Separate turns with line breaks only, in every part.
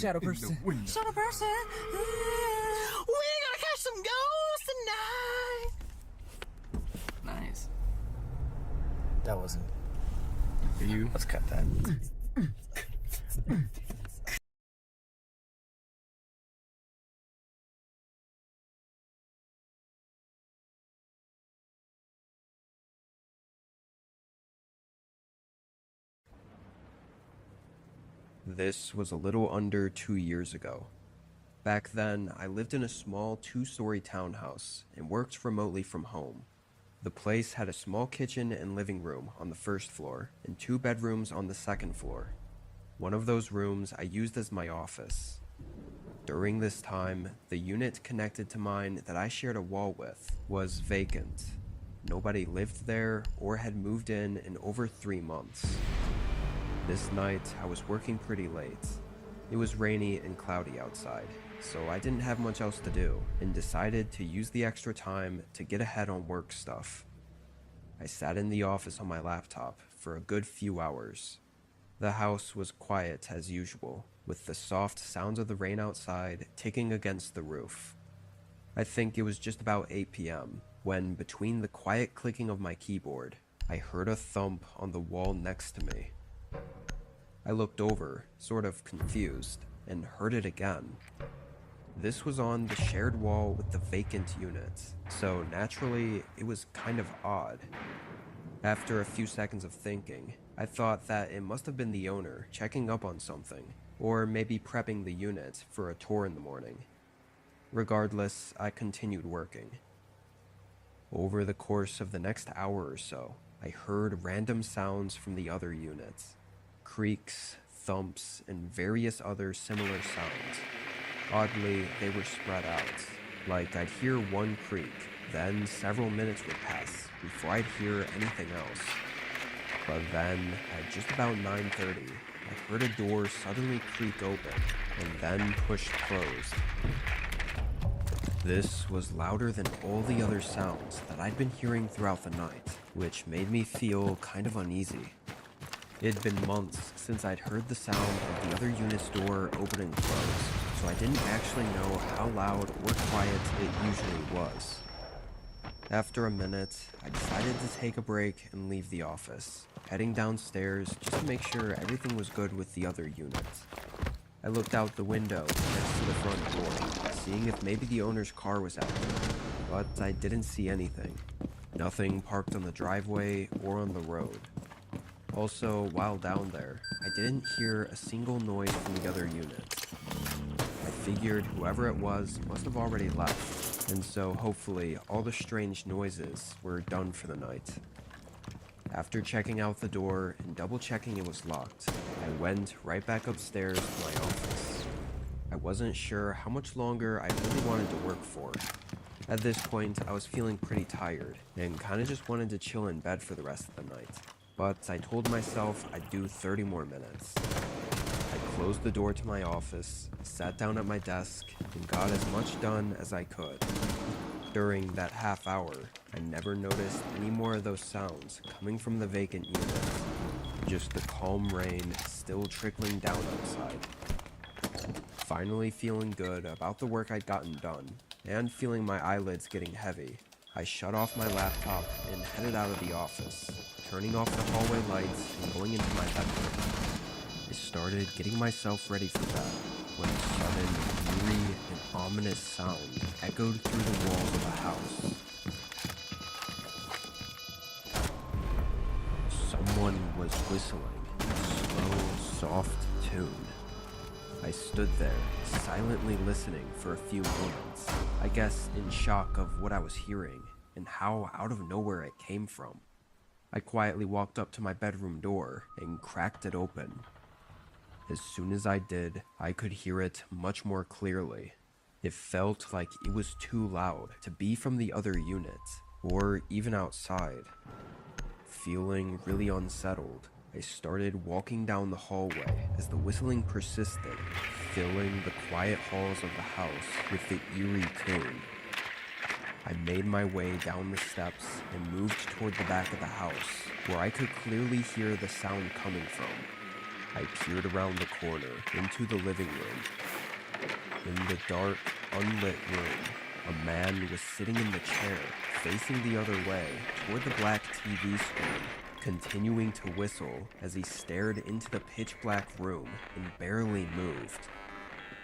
Shadow person.
Shadow person. We're gonna catch some ghosts tonight. Nice.
That wasn't.
You.
Let's cut that.
This was a little under 2 years ago. Back then, I lived in a small 2-story townhouse and worked remotely from home. The place had a small kitchen and living room on the first floor and 2 bedrooms on the second floor. One of those rooms I used as my office. During this time, the unit connected to mine that I shared a wall with was vacant. Nobody lived there or had moved in over 3 months. This night, I was working pretty late. It was rainy and cloudy outside, so I didn't have much else to do and decided to use the extra time to get ahead on work stuff. I sat in the office on my laptop for a good few hours. The house was quiet as usual, with the soft sounds of the rain outside ticking against the roof. I think it was just about 8 p.m. when, between the quiet clicking of my keyboard, I heard a thump on the wall next to me. I looked over, sort of confused, and heard it again. This was on the shared wall with the vacant unit, so naturally, it was kind of odd. After a few seconds of thinking, I thought that it must have been the owner checking up on something, or maybe prepping the unit for a tour in the morning. Regardless, I continued working. Over the course of the next hour or so, I heard random sounds from the other units. Creaks, thumps, and various other similar sounds. Oddly, they were spread out. Like I'd hear one creak, then several minutes would pass before I'd hear anything else. But then, at just about 9:30, I heard a door suddenly creak open and then pushed closed. This was louder than all the other sounds that I'd been hearing throughout the night, which made me feel kind of uneasy. It'd been months since I'd heard the sound of the other unit's door open and close, so I didn't actually know how loud or quiet it usually was. After a minute, I decided to take a break and leave the office, heading downstairs just to make sure everything was good with the other unit. I looked out the window next to the front door, seeing if maybe the owner's car was out there, but I didn't see anything. Nothing parked on the driveway or on the road. Also, while down there, I didn't hear a single noise from the other unit. I figured whoever it was must have already left, and so hopefully all the strange noises were done for the night. After checking out the door and double checking it was locked, I went right back upstairs to my office. I wasn't sure how much longer I really wanted to work for. At this point, I was feeling pretty tired and kinda just wanted to chill in bed for the rest of the night. But I told myself I'd do 30 more minutes. I closed the door to my office, sat down at my desk, and got as much done as I could. During that half hour, I never noticed any more of those sounds coming from the vacant unit. Just the calm rain still trickling down outside. Finally feeling good about the work I'd gotten done, and feeling my eyelids getting heavy, I shut off my laptop and headed out of the office, turning off the hallway lights and going into my bedroom. I started getting myself ready for bed when a sudden, eerie, and ominous sound echoed through the walls of the house. Someone was whistling a slow, soft tune. I stood there, silently listening for a few moments, I guess in shock of what I was hearing and how out of nowhere it came from. I quietly walked up to my bedroom door and cracked it open. As soon as I did, I could hear it much more clearly. It felt like it was too loud to be from the other unit, or even outside. Feeling really unsettled, I started walking down the hallway as the whistling persisted, filling the quiet halls of the house with the eerie tune. I made my way down the steps and moved toward the back of the house, where I could clearly hear the sound coming from. I peered around the corner into the living room. In the dark, unlit room, a man was sitting in the chair, facing the other way toward the black TV screen, continuing to whistle as he stared into the pitch-black room and barely moved.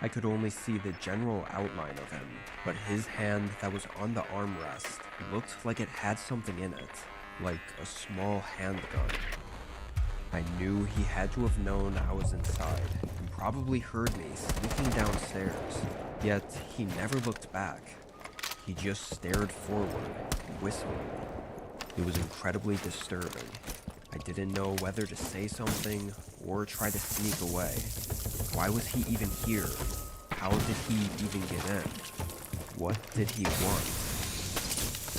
I could only see the general outline of him, but his hand that was on the armrest looked like it had something in it, like a small handgun. I knew he had to have known I was inside and probably heard me sneaking downstairs, yet he never looked back. He just stared forward, whistling. It was incredibly disturbing. I didn't know whether to say something or try to sneak away. Why was he even here? How did he even get in? What did he want?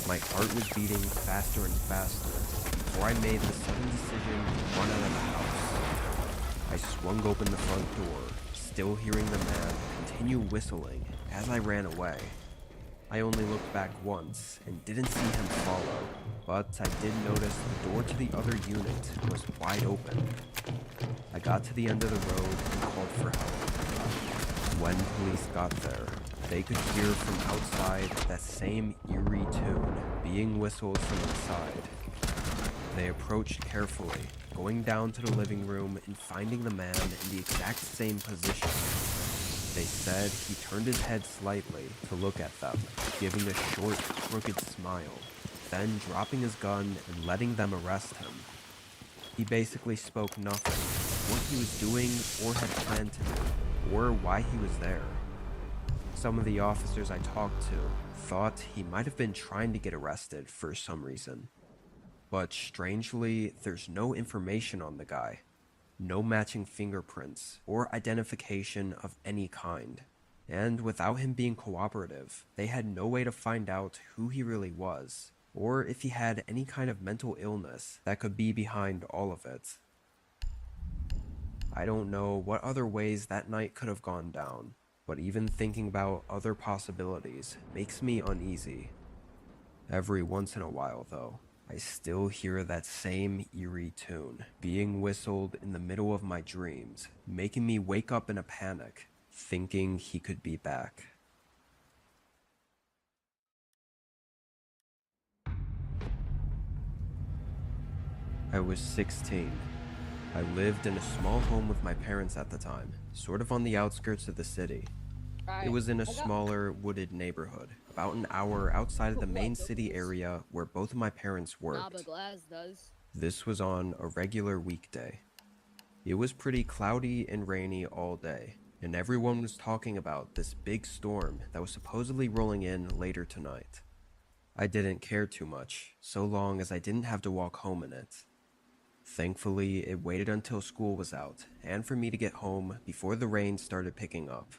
My heart was beating faster and faster before I made the sudden decision to run out of the house. I swung open the front door, still hearing the man continue whistling as I ran away. I only looked back once and didn't see him follow, but I did notice the door to the other unit was wide open. I got to the end of the road and called for help. When police got there, they could hear from outside that same eerie tune being whistled from inside. They approached carefully, going down to the living room and finding the man in the exact same position. They said he turned his head slightly to look at them, giving a short, crooked smile, then dropping his gun and letting them arrest him. He basically spoke nothing, what he was doing or had planned to do, or why he was there. Some of the officers I talked to thought he might have been trying to get arrested for some reason. But strangely, there's no information on the guy. No matching fingerprints or identification of any kind. And without him being cooperative, they had no way to find out who he really was, or if he had any kind of mental illness that could be behind all of it. I don't know what other ways that night could have gone down, but even thinking about other possibilities makes me uneasy. Every once in a while, though, I still hear that same eerie tune being whistled in the middle of my dreams, making me wake up in a panic, thinking he could be back. I was 16. I lived in a small home with my parents at the time, sort of on the outskirts of the city. It was in a smaller, wooded neighborhood, about an hour outside of the main city area where both of my parents worked. This was on a regular weekday. It was pretty cloudy and rainy all day, and everyone was talking about this big storm that was supposedly rolling in later tonight. I didn't care too much, so long as I didn't have to walk home in it. Thankfully, it waited until school was out, and for me to get home before the rain started picking up.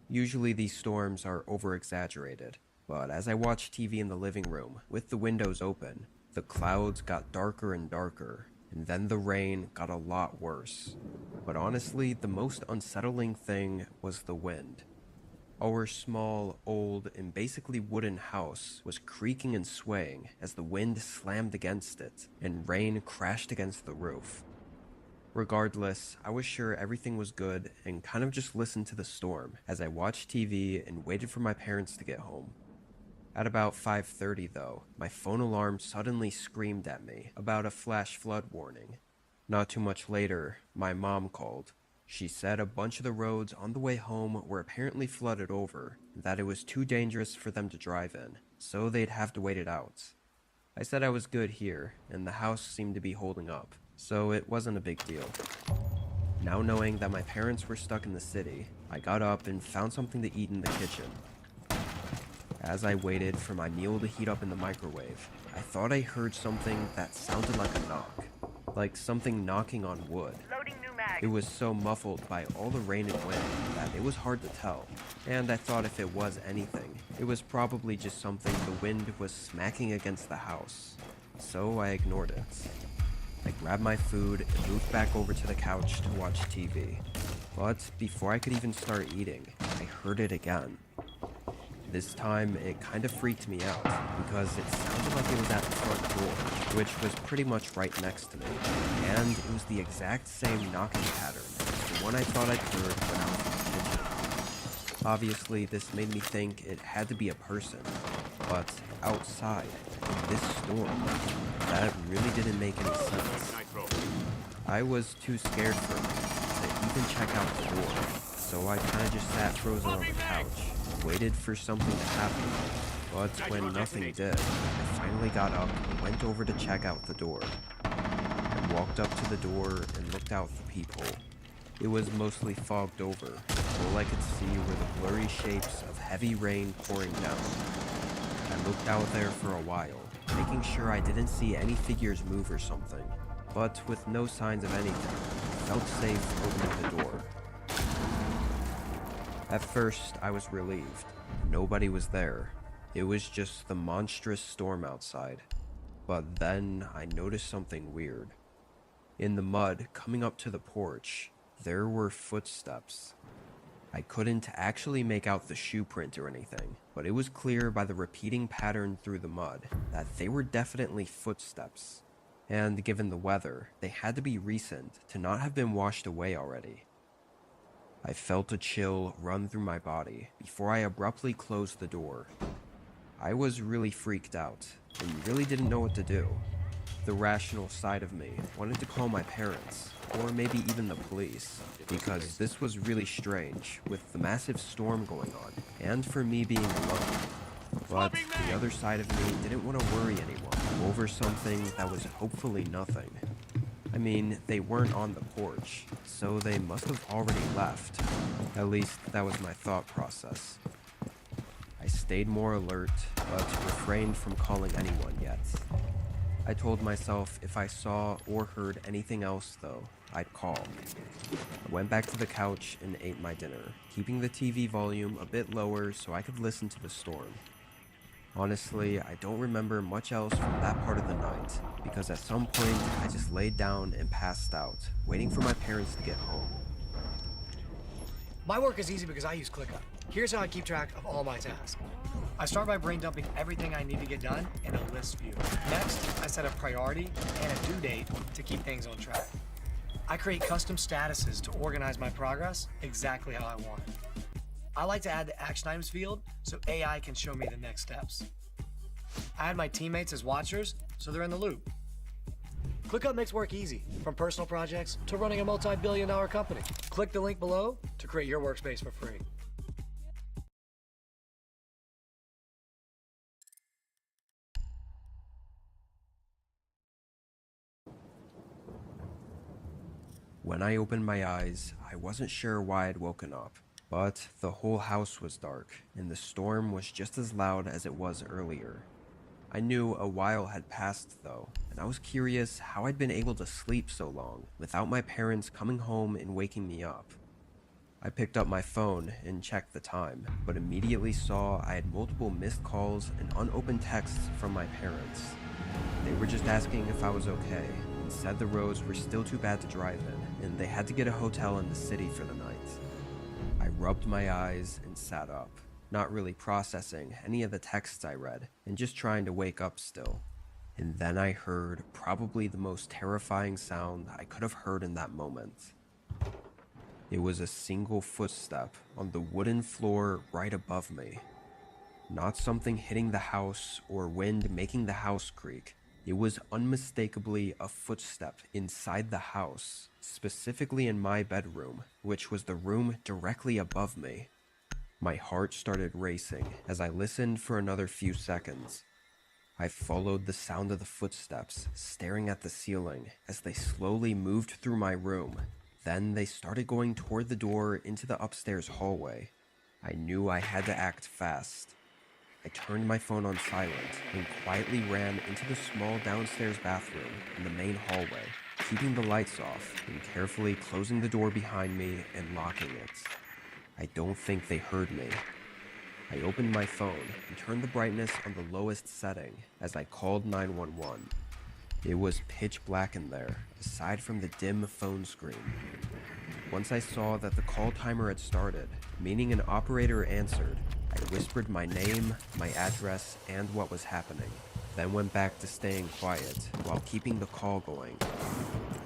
Usually these storms are over-exaggerated, but as I watched TV in the living room, with the windows open, the clouds got darker and darker, and then the rain got a lot worse. But honestly, the most unsettling thing was the wind. Our small, old, and basically wooden house was creaking and swaying as the wind slammed against it, and rain crashed against the roof. Regardless, I was sure everything was good and kind of just listened to the storm as I watched TV and waited for my parents to get home. At about 5:30 though, my phone alarm suddenly screamed at me about a flash flood warning. Not too much later, my mom called. She said a bunch of the roads on the way home were apparently flooded over, and that it was too dangerous for them to drive in, so they'd have to wait it out. I said I was good here, and the house seemed to be holding up, so it wasn't a big deal. Now knowing that my parents were stuck in the city, I got up and found something to eat in the kitchen. As I waited for my meal to heat up in the microwave, I thought I heard something that sounded like a knock, like something knocking on wood. It was so muffled by all the rain and wind that it was hard to tell, and I thought if it was anything, it was probably just something the wind was smacking against the house, so I ignored it. I grabbed my food and moved back over to the couch to watch TV, but before I could even start eating, I heard it again. This time, it kind of freaked me out, because it sounded like it was at the front door, which was pretty much right next to me, and it was the exact same knocking pattern, the one I thought I'd heard when I was in the kitchen. Obviously, this made me think it had to be a person, but outside, in this storm, that really didn't make any sense. I was too scared for me to even check out the door, so I kinda just sat frozen on the couch, waited for something to happen, but when nothing did, I finally got up and went over to check out the door. I walked up to the door and looked out the peephole. It was mostly fogged over, all I could see were the blurry shapes of heavy rain pouring down. I looked out there for a while, making sure I didn't see any figures move or something, but with no signs of anything, I felt safe opening the door. At first, I was relieved. Nobody was there. It was just the monstrous storm outside. But then I noticed something weird. In the mud coming up to the porch, there were footsteps. I couldn't actually make out the shoe print or anything, but it was clear by the repeating pattern through the mud that they were definitely footsteps. And given the weather, they had to be recent to not have been washed away already. I felt a chill run through my body before I abruptly closed the door. I was really freaked out and really didn't know what to do. The rational side of me wanted to call my parents, or maybe even the police, because this was really strange with the massive storm going on, and for me being alone. But the other side of me didn't want to worry anyone over something that was hopefully nothing. I mean, they weren't on the porch, so they must have already left. At least that was my thought process. I stayed more alert, but refrained from calling anyone yet. I told myself if I saw or heard anything else, though, I'd call. I went back to the couch and ate my dinner, keeping the TV volume a bit lower so I could listen to the storm. Honestly, I don't remember much else from that part of the night, because at some point I just laid down and passed out, waiting for my parents to get home.
My work is easy because I use ClickUp. Here's how I keep track of all my tasks. I start by brain dumping everything I need to get done in a list view. Next, I set a priority and a due date to keep things on track. I create custom statuses to organize my progress exactly how I want it. I like to add the action items field so AI can show me the next steps. I add my teammates as watchers so they're in the loop. ClickUp makes work easy, from personal projects to running a multi-billion-dollar company. Click the link below to create your workspace for free.
When I opened my eyes, I wasn't sure why I'd woken up, but the whole house was dark, and the storm was just as loud as it was earlier. I knew a while had passed though, and I was curious how I'd been able to sleep so long without my parents coming home and waking me up. I picked up my phone and checked the time, but immediately saw I had multiple missed calls and unopened texts from my parents. They were just asking if I was okay, and said the roads were still too bad to drive in, and they had to get a hotel in the city for the night. I rubbed my eyes and sat up, not really processing any of the texts I read, and just trying to wake up still. And then I heard probably the most terrifying sound I could have heard in that moment. It was a single footstep on the wooden floor right above me. Not something hitting the house or wind making the house creak. It was unmistakably a footstep inside the house, specifically in my bedroom, which was the room directly above me. My heart started racing as I listened for another few seconds. I followed the sound of the footsteps, staring at the ceiling as they slowly moved through my room. Then they started going toward the door into the upstairs hallway. I knew I had to act fast. I turned my phone on silent and quietly ran into the small downstairs bathroom in the main hallway, keeping the lights off and carefully closing the door behind me and locking it. I don't think they heard me. I opened my phone and turned the brightness on the lowest setting as I called 911. It was pitch black in there, aside from the dim phone screen. Once I saw that the call timer had started, meaning an operator answered, I whispered my name, my address, and what was happening, then went back to staying quiet while keeping the call going.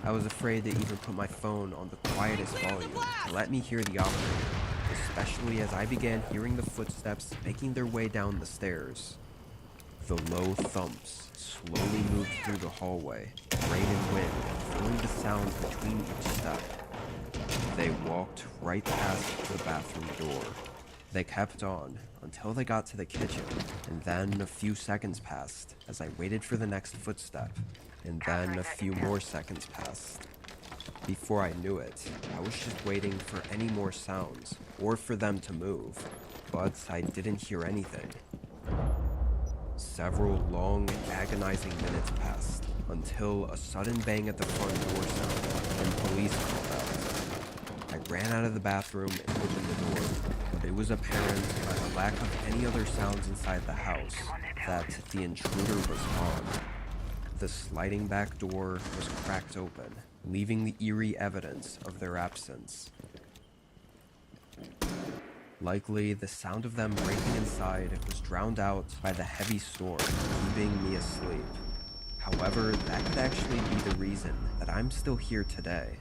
I was afraid to even put my phone on the quietest volume to let me hear the operator, especially as I began hearing the footsteps making their way down the stairs. The low thumps slowly moved through the hallway, rain and wind filling the sound between each step. They walked right past the bathroom door. They kept on until they got to the kitchen, and then a few seconds passed as I waited for the next footstep, and then a few more seconds passed. Before I knew it, I was just waiting for any more sounds, or for them to move, but I didn't hear anything. Several long, agonizing minutes passed, until a sudden bang at the front door sounded, and police called out. I ran out of the bathroom and opened the door, but it was apparent by the lack of any other sounds inside the house that the intruder was gone. The sliding back door was cracked open, leaving the eerie evidence of their absence. Likely, the sound of them breaking inside was drowned out by the heavy storm, keeping me asleep. However, that could actually be the reason that I'm still here today.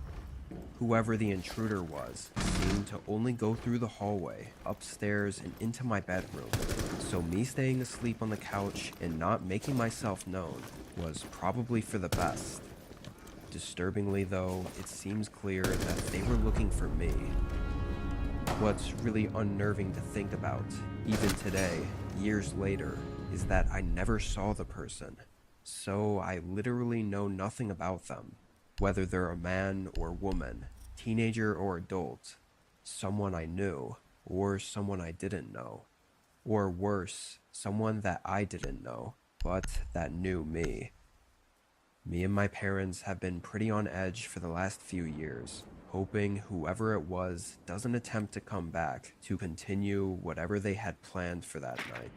Whoever the intruder was seemed to only go through the hallway, upstairs, and into my bedroom, so me staying asleep on the couch and not making myself known was probably for the best. Disturbingly though, it seems clear that they were looking for me. What's really unnerving to think about, even today, years later, is that I never saw the person, so I literally know nothing about them. Whether they're a man or woman, teenager or adult, someone I knew, or someone I didn't know. Or worse, someone that I didn't know, but that knew me. Me and my parents have been pretty on edge for the last few years, hoping whoever it was doesn't attempt to come back to continue whatever they had planned for that night.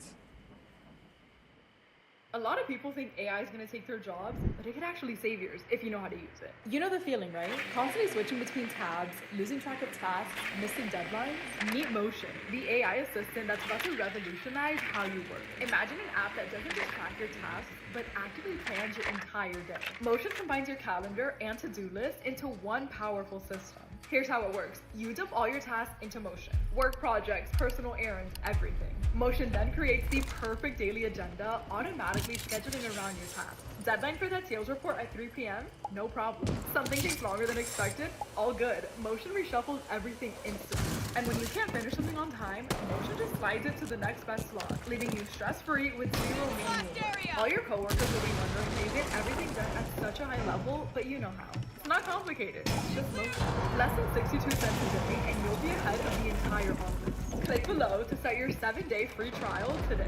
A lot of people think AI is going to take their jobs, but it could actually save yours if you know how to use it.
You know the feeling, right? Constantly switching between tabs, losing track of tasks, missing deadlines.
Meet Motion, the AI assistant that's about to revolutionize how you work. Imagine an app that doesn't just track your tasks, but actively plans your entire day. Motion combines your calendar and to-do list into one powerful system. Here's how it works. You dump all your tasks into Motion. Work projects, personal errands, everything. Motion then creates the perfect daily agenda, automatically scheduling around your tasks. Deadline for that sales report at 3 p.m? No problem. Something takes longer than expected? All good. Motion reshuffles everything instantly. And when you can't finish something on time, Motion just slides it to the next best slot, leaving you stress-free with zero manual work. All your coworkers will be wondering how you get everything done at such a high level, but you know how. It's not complicated. It's just Motion. Less than 62 cents a day, and you'll be ahead of the entire office. Click below to start your 7-day free trial today.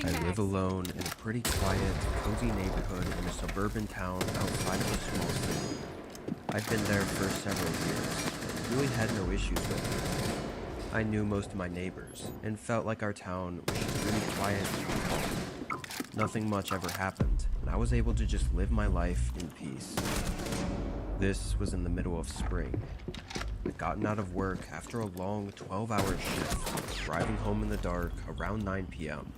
I live alone in a pretty quiet, cozy neighborhood in a suburban town outside of a small city. I've been there for several years, and really had no issues with it. I knew most of my neighbors, and felt like our town was just really quiet and calm. Nothing much ever happened, and I was able to just live my life in peace. This was in the middle of spring. I'd gotten out of work after a long 12-hour shift, driving home in the dark around 9 p.m.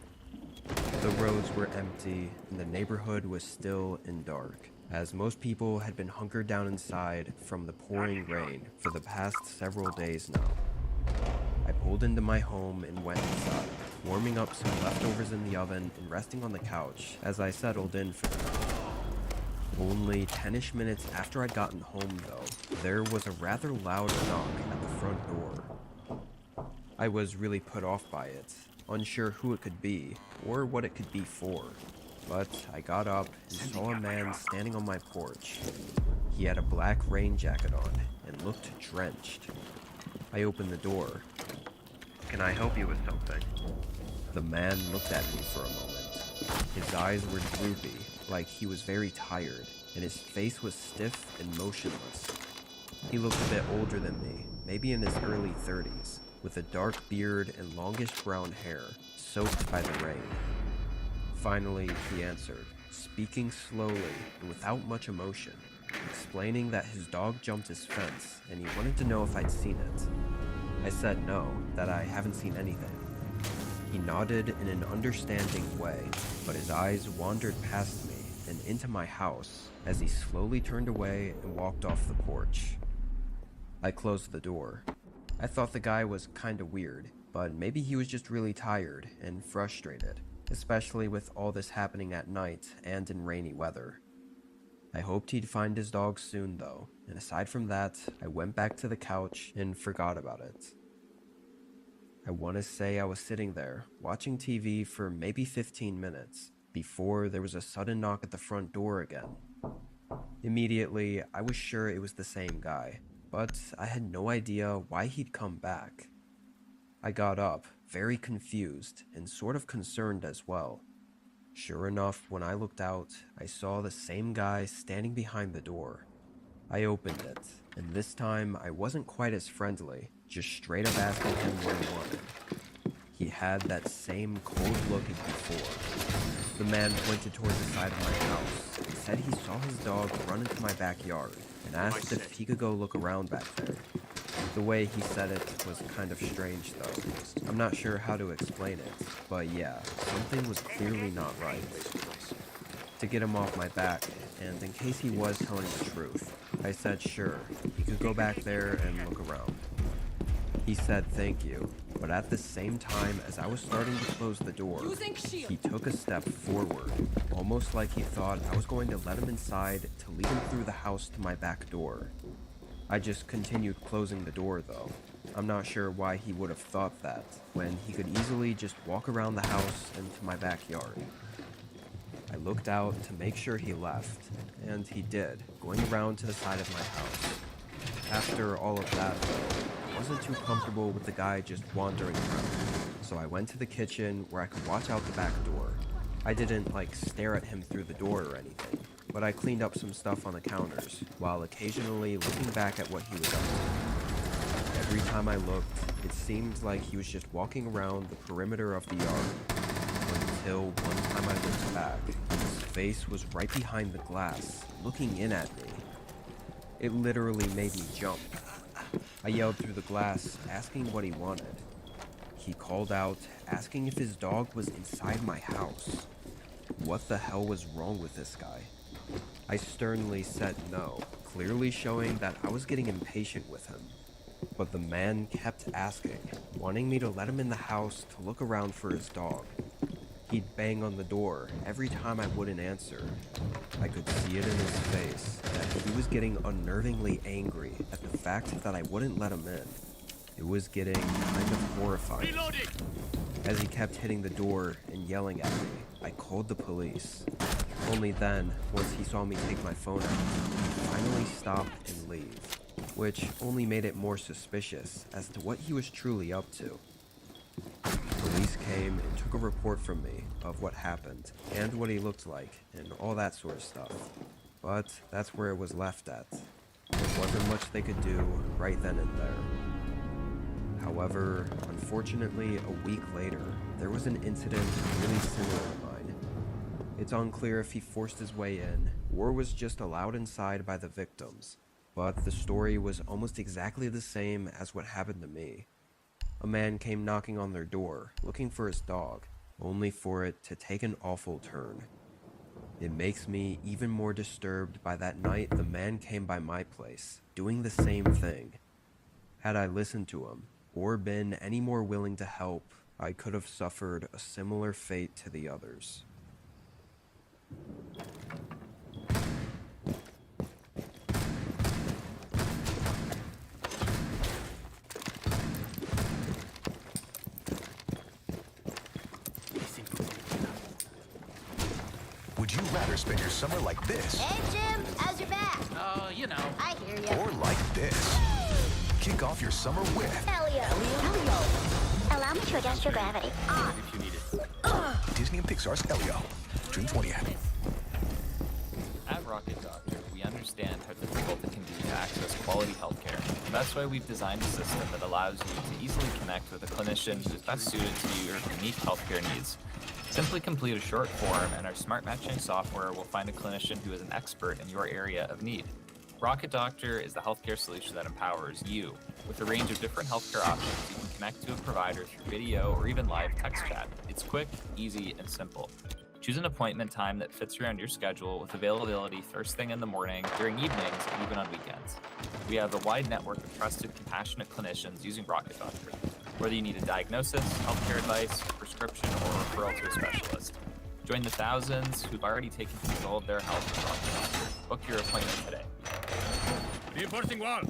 The roads were empty, and the neighborhood was still and dark, as most people had been hunkered down inside from the pouring rain for the past several days now. I pulled into my home and went inside, warming up some leftovers in the oven and resting on the couch as I settled in for the night. Only 10-ish minutes after I'd gotten home, though, there was a rather loud knock at the front door. I was really put off by it, unsure who it could be, or what it could be for. But I got up and saw a man standing on my porch. He had a black rain jacket on and looked drenched. I opened the door. "Can I help you with something?" The man looked at me for a moment. His eyes were droopy, like he was very tired, and his face was stiff and motionless. He looked a bit older than me, maybe in his early 30s, with a dark beard and longish brown hair, soaked by the rain. Finally, he answered, speaking slowly and without much emotion, explaining that his dog jumped his fence and he wanted to know if I'd seen it. I said no, that I haven't seen anything. He nodded in an understanding way, but his eyes wandered past me and into my house as he slowly turned away and walked off the porch. I closed the door. I thought the guy was kinda weird, but maybe he was just really tired and frustrated, especially with all this happening at night and in rainy weather. I hoped he'd find his dog soon though, and aside from that, I went back to the couch and forgot about it. I want to say I was sitting there, watching TV for maybe 15 minutes, before there was a sudden knock at the front door again. Immediately, I was sure it was the same guy, but I had no idea why he'd come back. I got up, very confused, and sort of concerned as well. Sure enough, when I looked out, I saw the same guy standing behind the door. I opened it, and this time I wasn't quite as friendly, just straight up asking him what he wanted. He had that same cold look as before. The man pointed towards the side of my house and said he saw his dog run into my backyard and asked if he could go look around back there. The way he said it was kind of strange though. I'm not sure how to explain it, but yeah, something was clearly not right. To get him off my back, and in case he was telling the truth, I said sure, he could go back there and look around. He said thank you, but at the same time as I was starting to close the door, he took a step forward, almost like he thought I was going to let him inside to lead him through the house to my back door. I just continued closing the door though. I'm not sure why he would have thought that, when he could easily just walk around the house and to my backyard. I looked out to make sure he left, and he did, going around to the side of my house. After all of that though, I wasn't too comfortable with the guy just wandering around, so I went to the kitchen where I could watch out the back door. I didn't stare at him through the door or anything, but I cleaned up some stuff on the counters, while occasionally looking back at what he was up to. Every time I looked, it seemed like he was just walking around the perimeter of the yard, until one time I looked back, his face was right behind the glass, looking in at me. It literally made me jump. I yelled through the glass, asking what he wanted. He called out, asking if his dog was inside my house. What the hell was wrong with this guy? I sternly said no, clearly showing that I was getting impatient with him. But the man kept asking, wanting me to let him in the house to look around for his dog. He'd bang on the door every time I wouldn't answer. I could see it in his face that he was getting unnervingly angry at the fact that I wouldn't let him in. It was getting kind of horrifying. As he kept hitting the door and yelling at me, I called the police. Only then, once he saw me take my phone out, he finally stopped and leave, which only made it more suspicious as to what he was truly up to. Police came and took a report from me of what happened and what he looked like and all that sort of stuff. But that's where it was left at. There wasn't much they could do right then and there. However, unfortunately, a week later, there was an incident really similar to mine. It's unclear if he forced his way in or was just allowed inside by the victims, but the story was almost exactly the same as what happened to me. A man came knocking on their door, looking for his dog, only for it to take an awful turn. It makes me even more disturbed by that night the man came by my place, doing the same thing. Had I listened to him, or been any more willing to help, I could have suffered a similar fate to the others.
Would you rather spend your summer like this?
Hey, Jim, how's your back?
You know.
I hear ya.
Or like this? Kick off your summer with
Elio. Elio. Allow me to adjust your gravity. On.
If you need it.
Disney and Pixar's Elio, June 20th.
At Rocket Doctor, we understand how difficult it can be to access quality healthcare. And that's why we've designed a system that allows you to easily connect with a clinician who is best suited to your unique healthcare needs. Simply complete a short form and our smart matching software will find a clinician who is an expert in your area of need. Rocket Doctor is the healthcare solution that empowers you. With a range of different healthcare options, you can connect to a provider through video or even live text chat. It's quick, easy, and simple. Choose an appointment time that fits around your schedule with availability first thing in the morning, during evenings, and even on weekends. We have a wide network of trusted, compassionate clinicians using Rocket Doctor. Whether you need a diagnosis, healthcare advice, prescription, or referral to a specialist. Join the thousands who've already taken control of their health with Rocket Doctor. Book your appointment today.
Reinforcing wall.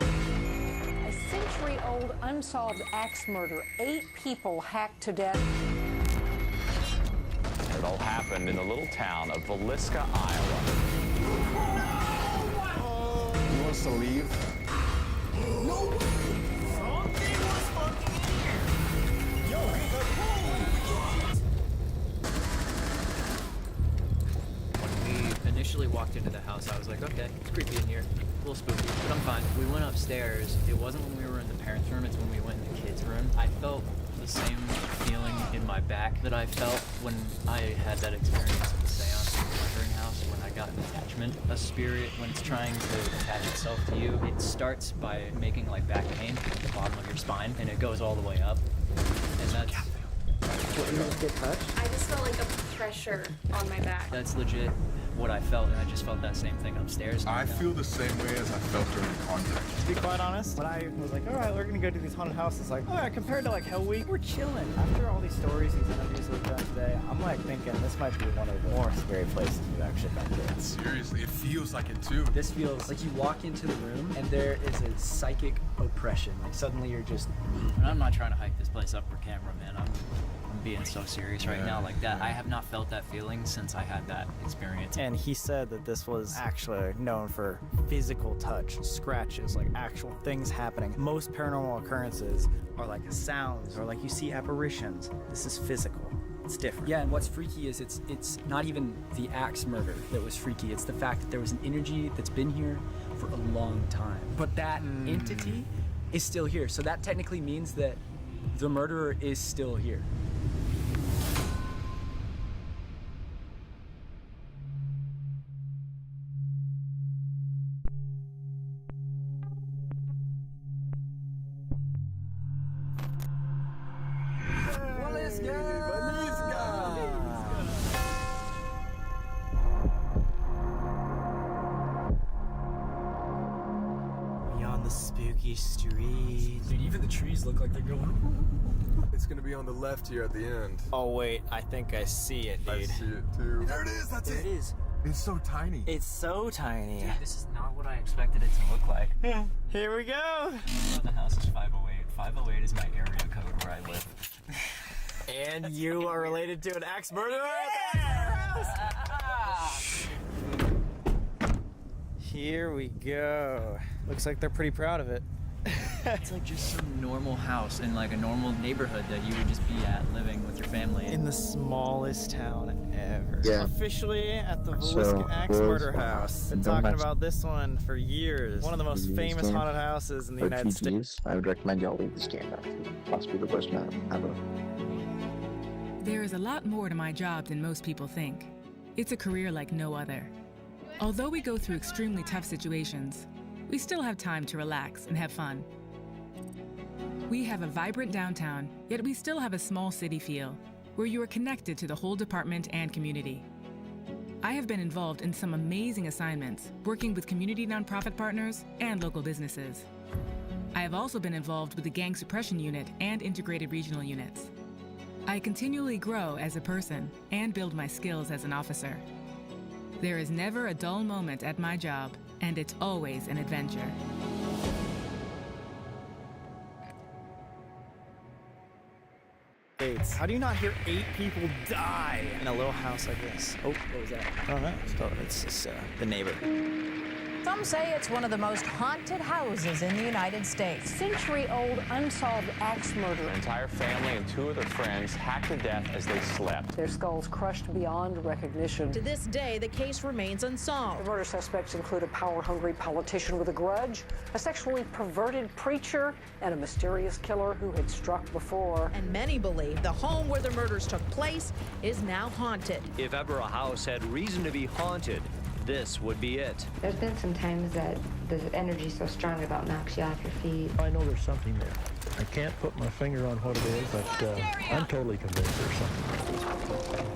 A century-old unsolved axe murder. 8 people hacked to death.
It all happened in the little town of Villisca, Iowa.
He wants to leave.
No way! Something was fucking in here! Yo,
When we initially walked into the house, I was like, okay, it's creepy in here. A little spooky, but I'm fine. We went upstairs. It wasn't when we were in the parents' room, it's when we went in the kids' room. I felt the same feeling in my back that I felt when I had that experience at the seance in the Wondering House, when I got an attachment. A spirit, when it's trying to attach itself to you, it starts by making like back pain at the bottom of your spine, and it goes all the way up. And that's...
What, you just get touched?
I just felt like a pressure on my back.
That's legit what I felt, and I just felt that same thing upstairs.
I feel the same way as I felt during contact.
To be quite honest, when I was like, all right, we're gonna go to these haunted houses, like, all right, compared to like Hell Week, we're chilling. After all these stories, these interviews we've done today, I'm like thinking this might be one of the more scary places we've actually been to.
Seriously, it feels like it too.
This feels like you walk into the room and there is a psychic oppression. Like suddenly you're just...
And I'm not trying to hype this place up for camera, man. I'm being so serious right now like that. I have not felt that feeling since I had that experience.
And he said that this was actually known for physical touch, scratches, like actual things happening. Most paranormal occurrences are like sounds or like you see apparitions. This is physical. It's different.
Yeah, and what's freaky is it's not even the axe murder that was freaky. It's the fact that there was an energy that's been here for a long time. But that entity is still here. So that technically means that the murderer is still here.
Beyond the spooky streets.
Dude, even the trees look like they're going...
It's gonna be on the left here at the end.
Oh wait, I think I see it, dude.
I see it too. There it is, that's
There it is.
It's so tiny.
It's so tiny.
Dude, this is not what I expected it to look like.
Here we go.
The house is 508. 508 is my area code where I live.
And you are related to an axe murderer? Here we go. Looks like they're pretty proud of it.
It's like just some normal house in like a normal neighborhood that you would just be at living with your family.
In the smallest town ever.
Yeah.
Officially at the Villisca Axe Murder House. Been talking about this one for years. One of the most famous haunted houses in the United States.
I would recommend y'all leave this game after. Possibly the worst night ever.
There is a lot more to my job than most people think. It's a career like no other. Although we go through extremely tough situations, we still have time to relax and have fun. We have a vibrant downtown, yet we still have a small city feel, where you are connected to the whole department and community. I have been involved in some amazing assignments, working with community nonprofit partners and local businesses. I have also been involved with the Gang Suppression Unit and Integrated Regional Units. I continually grow as a person and build my skills as an officer. There is never a dull moment at my job, and it's always an adventure.
How do you not hear 8 people die in a little house like this? Oh, what was that? I don't know. It's just the neighbor.
Some say it's one of the most haunted houses in the United States. Century-old unsolved axe murder.
An entire family and 2 of their friends hacked to death as they slept.
Their skulls crushed beyond recognition.
To this day, the case remains unsolved.
The murder suspects include a power-hungry politician with a grudge, a sexually perverted preacher, and a mysterious killer who had struck before.
And many believe the home where the murders took place is now haunted.
If ever a house had reason to be haunted, this would be it.
There's been some times that the energy's so strong it about knocks you off your feet.
I know there's something there. I can't put my finger on what it is, but I'm totally convinced there's something.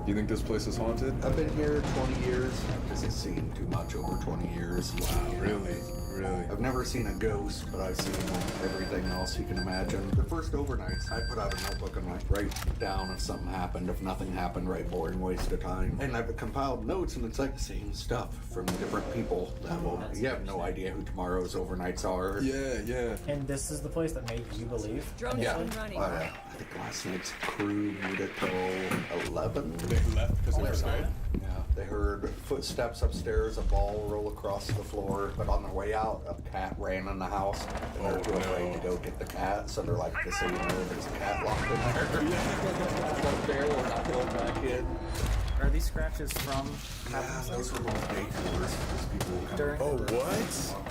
You think this place is haunted?
I've been here 20 years. I've just seen too much over 20 years.
Wow, really? Really?
I've never seen a ghost, but I've seen everything else you can imagine. The first overnights, I put out a notebook and write down if something happened, if nothing happened, right, boring waste of time. And I've compiled notes, and it's like the same stuff from different people that will. You have no idea who tomorrow's overnights are.
Yeah, yeah.
And this is the place that made you believe?
Drones
Yeah.
running.
I think last night's crew made it till 11.
They left because they were scared?
Yeah, they heard footsteps upstairs, a ball roll across the floor, but on their way out, a cat ran in the house, and they're too afraid to go get the cat, so they're like, just so you know, there's a cat locked in there. Up there, we're not going back in.
Are these scratches from?
Yeah, those were both day tours. People
During-
Oh, what?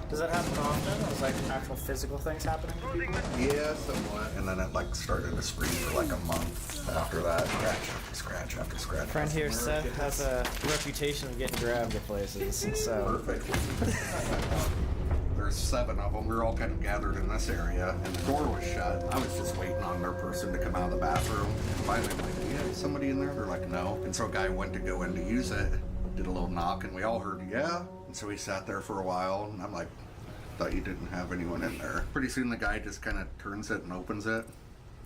Does that happen often? Is like actual physical things happening to people?
Yeah, somewhat. And then it started to spread for like a month after that. Scratch after scratch after scratch.
A friend here, Seth, has a reputation of getting grabbed at places, so.
Perfect. There's 7 of them. We were all kind of gathered in this area, and the door was shut. I was just waiting on their person to come out of the bathroom. And finally, I'm like, yeah, is somebody in there? They're like, no. And so a guy went to go in to use it, did a little knock, and we all heard, yeah. And so he sat there for a while, and I'm like, thought you didn't have anyone in there. Pretty soon the guy just kind of turns it and opens it.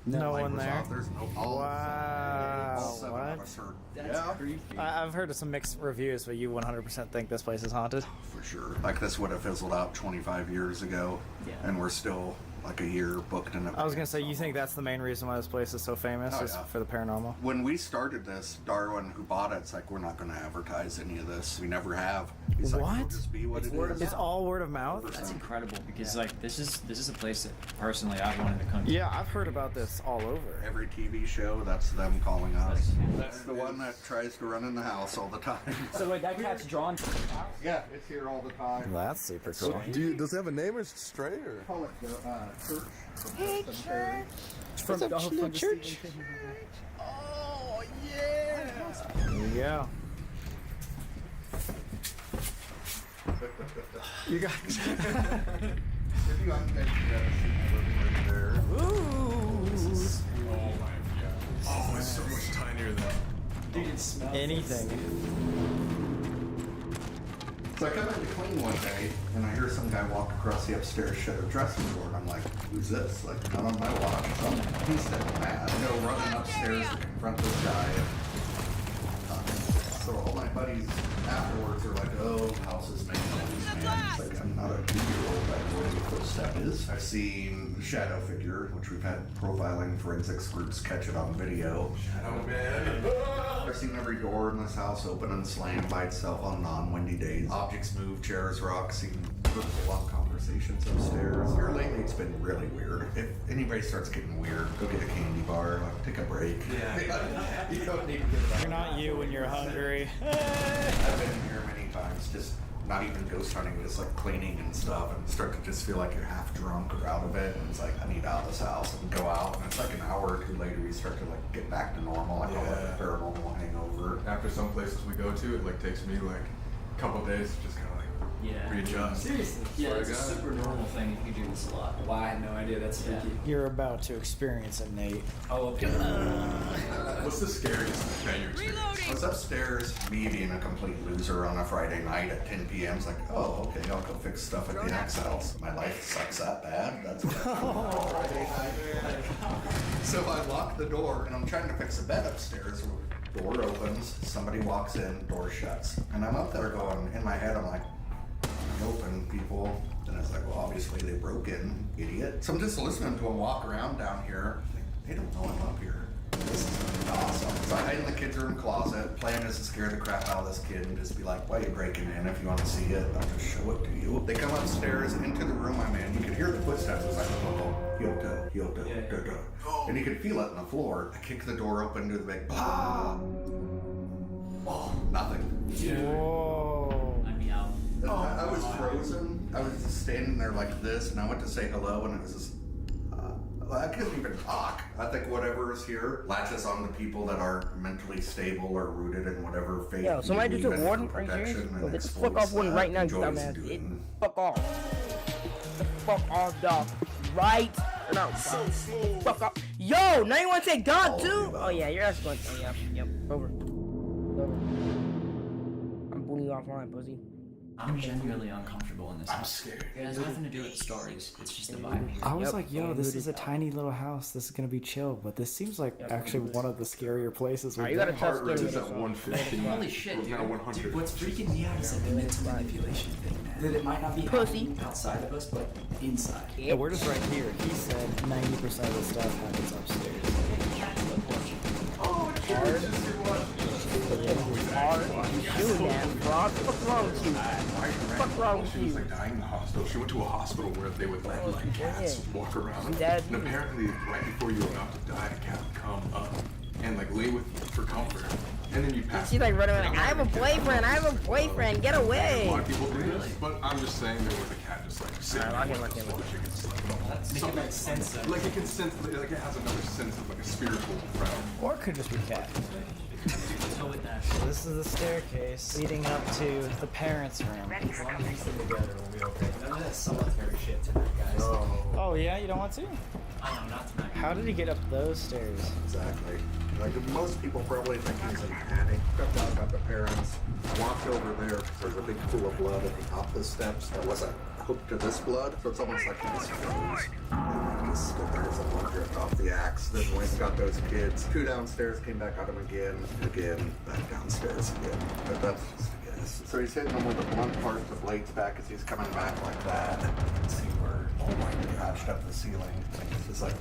No
Light
one
was
there?
off. There's no. All
Wow,
7
what?
of us heard.
That's creepy.
I've heard of some mixed reviews, but you 100% think this place is haunted?
For sure. Like this would have fizzled out 25 years ago, and we're still like a year booked in it.
I was gonna say, you think that's the main reason why this place is so famous,
Oh,
is
yeah.
for the paranormal?
When we started this, Darwin, who bought it, it's like, we're not going to advertise any of this. We never have. He's like,
What?
it'll just be what it is.
It's all word of mouth?
That's incredible because like this is a place that personally I've wanted to come to.
Yeah, I've heard about this all over.
Every TV show, that's them calling us. That's the one that tries to run in the house all the time.
So wait, that cat's drawn to the house?
Yeah, it's here all the time.
That's super cool.
Does it have a name or is it stray or?
Call it church.
Hey, church.
From
What's up,
from
church?
Oh, yeah!
There you go. You got
If you unpick that, there.
Oh my god. Oh, it's so much tinier than.
Dude, it smells
anything.
So I come in to clean one day, and I hear some guy walk across the upstairs shed of dressing door, and I'm like, who's this? Like, not on my watch. He's that mad. I go running upstairs to confront this guy. So all my buddies afterwards are like, oh, house is making noise, man. It's like, I'm not a 2-year-old. I know what the first step is. I've seen Shadow Figure, which we've had profiling forensics groups catch it on video.
Shadow Man.
I've seen every door in this house open and slam by itself on non-windy days. Objects move, chairs rock, seen long conversations upstairs. Here lately it's been really weird. If anybody starts getting weird, go get a candy bar, like, take a break.
Yeah.
You don't need to get it out.
You're not you when you're hungry.
I've been here many times, just not even ghost hunting, just like cleaning and stuff, and start to just feel like you're half drunk or out of it, and it's like, I need out of this house, and go out, and it's like an hour or two later, you start to like get back to normal, like all that paranormal hangover.
After some places we go to, it takes me a couple days to just kind of readjust.
Seriously. Yeah,
Swear
it's a
to God.
super normal thing if you do this a lot.
Wow, I had no idea. That's freaky.
You're about to experience it, Nate.
Oh, okay.
What's the scariest thing you experienced?
I was upstairs, me being a complete loser on a Friday night at 10 p.m. It's like, oh, okay, I'll go fix stuff at the Axe House. My life sucks that bad. That's what I do on a Friday night. So I lock the door, and I'm trying to fix a bed upstairs. Door opens, somebody walks in, door shuts. And I'm up there going, in my head, I'm like, open people. And it's like, well, obviously they broke in, idiot. So I'm just listening to them walk around down here. Like, they don't know I'm up here. This is awesome. So I hide in the kids' room closet. Plan is to scare the crap out of this kid and just be like, why are you breaking in? If you want to see it, I'll just show it to you. They come upstairs into the room I'm in. You can hear the footsteps. It's like, and you can feel it on the floor. I kick the door open to the big blah. Oh, nothing.
Whoa. Let me out.
I was frozen. I was just standing there like this, and I went to say hello, and it was just, I couldn't even talk. I think whatever is here latches on to people that are mentally stable or rooted in whatever faith.
Yo, somebody just took Warden right here. Yo, get the fuck off Warden right now, you dumbass. Fuck off. The fuck off, dog. Right now. Fuck off. Yo, now you want to take dog too? Oh yeah, your ass going. Oh yeah, yep. Over. I'm booting you offline, pussy.
I'm genuinely uncomfortable in this house.
I'm scared.
It has nothing to do with the stories. It's just the vibe here.
I was like, yo, this is a tiny little house. This is gonna be chill, but this seems like actually one of the scarier places.
You gotta
heart rate is at 150.
Holy shit, dude.
Now 100.
Dude, what's freaking me out is that the mental manipulation thing, man. That it might not be happening outside of us, but inside.
Yeah, we're just right here. He said 90% of the stuff happens upstairs.
Hard. You doing that, bro? What's wrong with you? What's wrong with
She was
you?
like dying in the hospital. She went to a hospital where they would let like cats walk around.
Dad,
and apparently, right before you were about to die, a cat would come up and like lay with you for comfort. And then you pass.
She's like running around. I have a boyfriend. Get away.
A lot of people do this, but I'm just saying there was a cat just like sitting there watching
Making sense of
like it can sense, like it has another sense of like a spiritual realm.
Or it could just be cat. So this is the staircase leading up to the parents' room. Oh yeah, you don't want to?
Oh, no, not tonight.
How did he get up those stairs?
Exactly. Like most people probably think he's in panic. Got the parents. Walked over there because there's a big pool of blood at the top of the steps that wasn't hooked to this blood. So it's almost like he just froze. And he just stood there as the blood dripped off the axe. Then went and got those kids. 2 downstairs, came back on him again, back downstairs again. But that's just a guess. So he's hitting them with the blunt part, the blades back as he's coming back like that. Let's see where, oh my gosh, up the ceiling. It's just like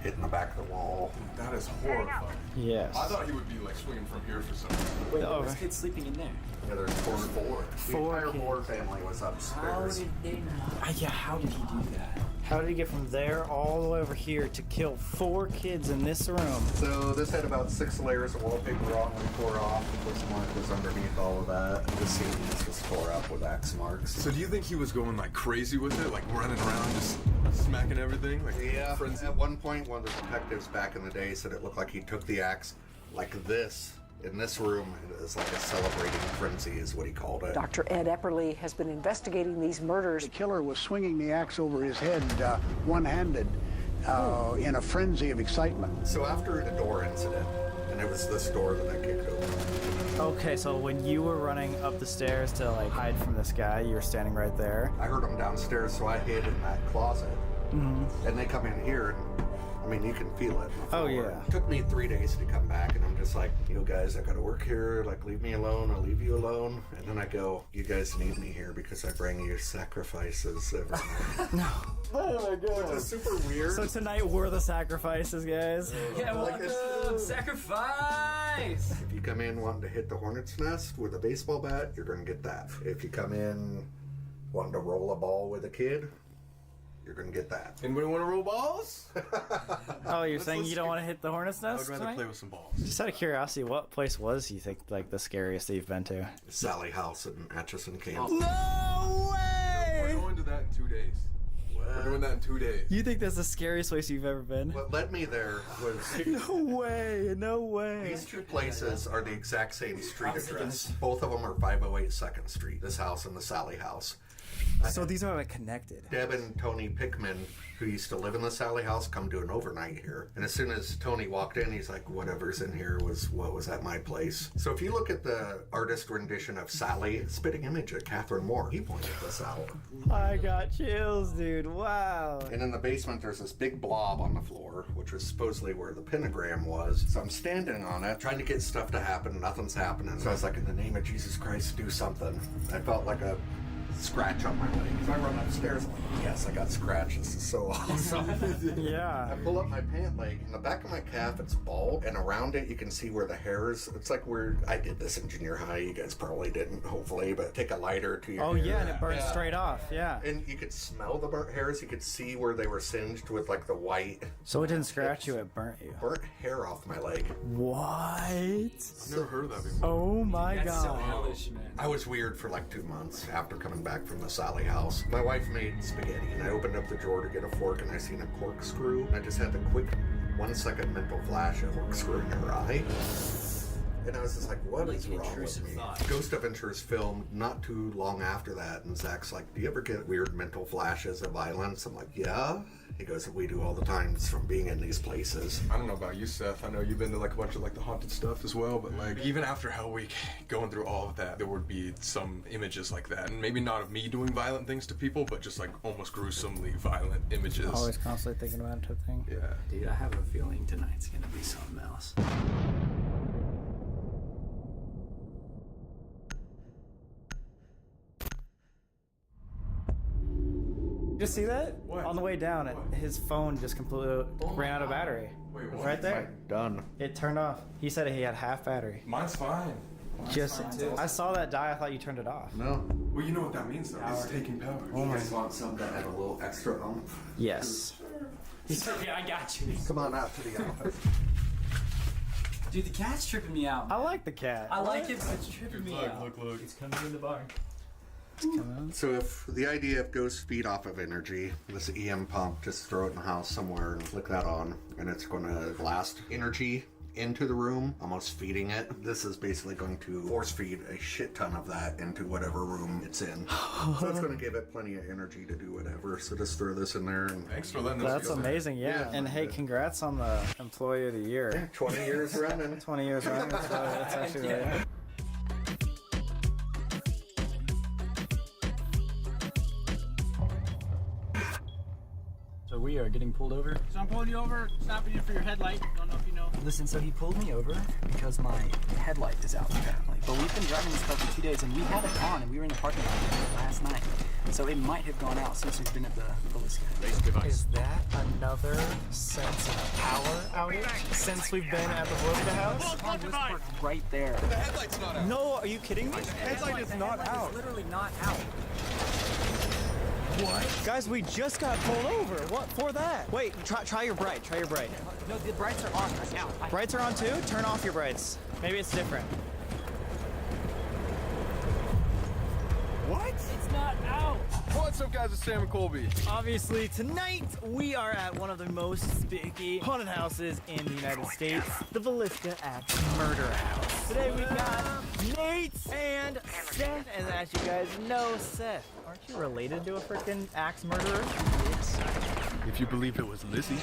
hitting the back of the wall.
That is horrifying.
Yes.
I thought he would be like swinging from here for some reason.
Wait, this kid's sleeping in there.
Yeah, there's four. The entire Moore family was upstairs.
Yeah, how did he do that? How did he get from there all the way over here to kill 4 kids in this room?
So this had about 6 layers of wallpaper on when tore off. This mark was underneath all of that. The ceiling was tore up with axe marks.
So do you think he was going like crazy with it, like running around just smacking everything? Like
yeah.
frenzy?
At one point, one of the detectives back in the day said it looked like he took the axe like this. In this room, it is like a celebrating frenzy, is what he called it.
Dr. Ed Epperly has been investigating these murders.
The killer was swinging the axe over his head one-handed in a frenzy of excitement.
So after the door incident, and it was this door that I kicked open.
Okay, so when you were running up the stairs to like hide from this guy, you were standing right there.
I heard him downstairs, so I hid in that closet. Mm-hmm. And they come in here, and I mean, you can feel it.
Oh, yeah.
It took me 3 days to come back, and I'm just like, you guys, I gotta work here. Like, leave me alone. I'll leave you alone. And then I go, you guys need me here because I bring you sacrifices every night.
No.
Oh my god. It's super weird.
So tonight we're the sacrifices, guys.
Yeah, welcome! Sacrifice!
If you come in wanting to hit the hornet's nest with a baseball bat, you're gonna get that. If you come in wanting to roll a ball with a kid, you're gonna get that.
Anybody want to roll balls?
Oh, you're saying you don't want to hit the hornet's
I
nest
would rather
tonight?
play with some balls.
Just out of curiosity, what place was you think like the scariest that you've been to?
Sally House in Atchison, Kansas.
No way!
We're going to that in 2 days. We're doing that in 2 days.
You think that's the scariest place you've ever been?
What led me there was...
No way, no way.
These 2 places are the exact same street address. Both of them are 508 2nd Street. This house and the Sally House.
So these are like connected.
Deb and Tony Pickman, who used to live in the Sally House, come do an overnight here. And as soon as Tony walked in, he's like, whatever's in here was what was at my place. So if you look at the artist rendition of Sally, spitting image of Catherine Moore, he pointed this out.
I got chills, dude. Wow.
And in the basement, there's this big blob on the floor, which was supposedly where the pentagram was. So I'm standing on it, trying to get stuff to happen. Nothing's happening. So I was like, in the name of Jesus Christ, do something. I felt like a scratch on my leg. So I run upstairs, I'm like, yes, I got scratched. This is so awesome.
Yeah.
I pull up my pant leg, and the back of my calf, it's bald, and around it, you can see where the hairs, it's like where I did this in junior high. You guys probably didn't, hopefully, but take a lighter to your hair.
Yeah, and it burns straight off, yeah.
And you could smell the burnt hairs. You could see where they were singed with like the white.
So it didn't scratch you, it burnt you.
Burnt hair off my leg.
What?
I've never heard of that before.
Oh my
That's so
god.
hellish, man.
I was weird for like 2 months after coming back from the Sally house. My wife made spaghetti, and I opened up the drawer to get a fork, and I seen a corkscrew. I just had the quick 1 second mental flash of corkscrew in her eye. And I was just like, what is wrong with me? Ghost Adventures filmed not too long after that, and Zach's like, do you ever get weird mental flashes of violence? I'm like, yeah. He goes, we do all the time from being in these places.
I don't know about you, Seth. I know you've been to like a bunch of like the haunted stuff as well, but like even after Hell Week, going through all of that, there would be some images like that. And maybe not of me doing violent things to people, but just like almost gruesomely violent images.
Always constantly thinking about it type thing.
Yeah.
Dude, I have a feeling tonight's gonna be something else.
You just see that?
What?
On the way down, his phone just completely ran out of battery.
Wait, what?
Right there.
Done.
It turned off. He said he had half battery.
Mine's fine.
I saw that die, I thought you turned it off.
No.
Well, you know what that means though. It's taking power.
You guys want something that had a little extra oomph?
Yes.
He said, yeah, I got you.
Come on out to the office.
Dude, the cat's tripping me out.
I like the cat.
I like it, but it's tripping me out.
Look.
It's coming in the bar.
So if the idea of ghosts feed off of energy, this EM pump, just throw it in the house somewhere and flick that on, and it's going to blast energy into the room, almost feeding it. This is basically going to force feed a shit ton of that into whatever room it's in. So it's going to give it plenty of energy to do whatever. So just throw this in there. And
Thanks for letting us
That's
feel that.
amazing, yeah. And hey, congrats on the Employee of the Year.
20 years running.
20 years running. That's actually really
So we are getting pulled over.
So I'm pulling you over, stopping you for your headlight. Don't know if you know.
Listen, so he pulled me over because my headlight is out apparently. But we've been driving this car for 2 days and we had it on and we were in the parking lot last night. So it might have gone out since we've been at the Villisca.
Is that another sense of power outage since we've been at the Villisca house?
Right there.
The headlight's not out.
No, are you kidding me? The headlight is not out.
It's literally not out.
What? Guys, we just got pulled over. What for that? Wait, try your bright. Try your bright.
No, the brights are on right now.
Brights are on too? Turn off your brights. Maybe it's different.
What?
It's not out.
What's up, guys? It's Sam and Colby.
Obviously, tonight we are at one of the most spooky haunted houses in the United States, the Villisca Axe Murder House. Today we got Nate and Seth, and as you guys know, Seth, aren't you related to a freaking axe murderer?
If you believe it was Lizzie.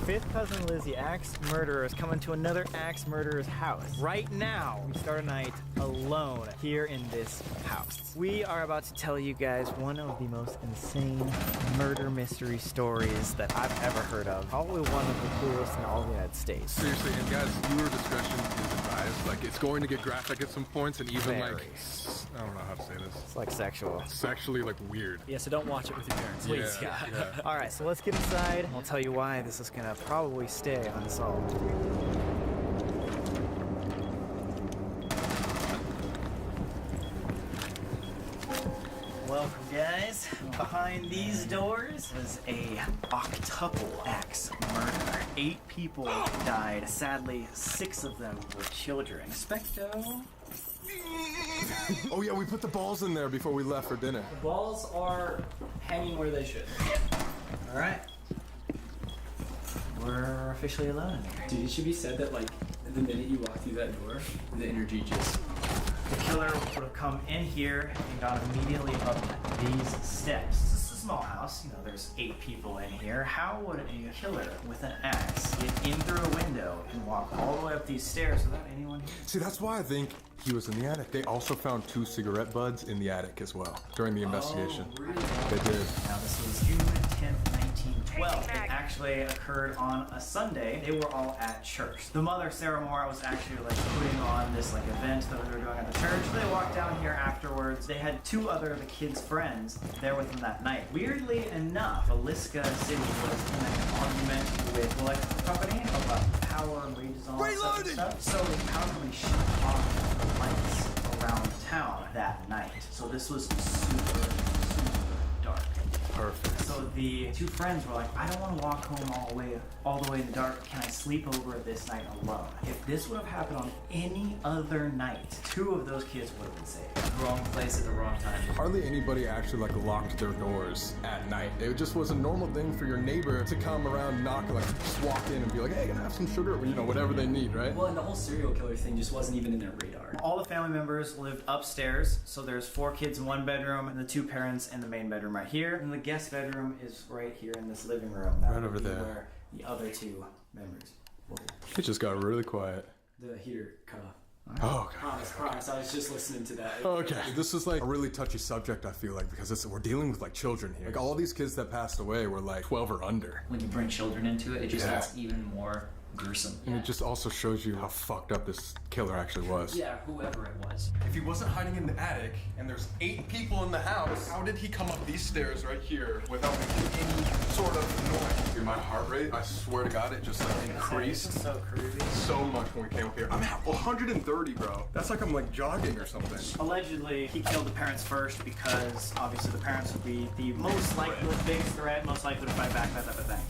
Fifth cousin Lizzie, axe murderer, is coming to another axe murderer's house. Right now, we start a night alone here in this house. We are about to tell you guys one of the most insane murder mystery stories that I've ever heard of. Probably one of the coolest in all the United States.
Seriously, and guys, viewer discretion is advised. Like, it's going to get graphic at some points, and even
Very.
like, I don't know how to say this.
It's like sexual.
Sexually, like, weird.
Yeah, so don't watch it with your parents, please.
Yeah.
All right, so let's get inside. I'll tell you why this is gonna probably stay unsolved. Welcome, guys. Behind these doors was a octuple axe murder. 8 people died. Sadly, 6 of them were children. Expecto.
Oh yeah, we put the balls in there before we left for dinner.
The balls are hanging where they should.
All right. We're officially alone in here.
Dude, it should be said that, like, the minute you walk through that door, the energy just...
The killer would have come in here and gone immediately up these steps. This is a small house, you know, there's 8 people in here. How would a killer with an axe get in through a window and walk all the way up these stairs without anyone here?
See, that's why I think he was in the attic. They also found 2 cigarette butts in the attic as well during the investigation.
Oh, really?
They did.
Now, this was June 10th, Well, it actually occurred on a Sunday. They were all at church. The mother, Sarah Moore, was actually like putting on this like event that they were doing at the church. They walked down here afterwards. They had 2 other of the kids' friends there with them that night. Weirdly enough, Villisca City was in an argument with the electrical company about power and wages and all that sort of stuff. So they constantly shut off the lights around town that night. So this was super dark.
Perfect.
So the 2 friends were like, I don't want to walk home all the way in the dark. Can I sleep over this night alone? If this would have happened on any other night, 2 of those kids would have been saved.
Wrong place at the wrong time.
Hardly anybody actually like locked their doors at night. It just was a normal thing for your neighbor to come around, knock, like just walk in and be like, hey, can I have some sugar? Or, you know, whatever they need, right?
Well, and the whole serial killer thing just wasn't even in their radar.
All the family members lived upstairs, so there's 4 kids in one bedroom and the 2 parents in the main bedroom right here. And the guest bedroom is right here in this living room. That
Right
would
over
be
there.
Where the other 2 members will be.
It just got really quiet.
The heater cut off.
Oh, God.
Promise, I was just listening to that.
Okay. This is like a really touchy subject, I feel like, because we're dealing with like children here. Like all these kids that passed away were like 12 or under.
When you bring children into it, it just gets even more gruesome.
And it just also shows you how fucked up this killer actually was.
Yeah, whoever it was.
If he wasn't hiding in the attic and there's 8 people in the house, how did he come up these stairs right here without making any sort of noise? Dude, my heart rate, I swear to God, it just like increased
so creepy.
so much when we came up here. I'm at 130, bro. That's like I'm like jogging or something.
Allegedly, he killed the parents first because obviously the parents would be the most likely, biggest threat, most likely to fight back,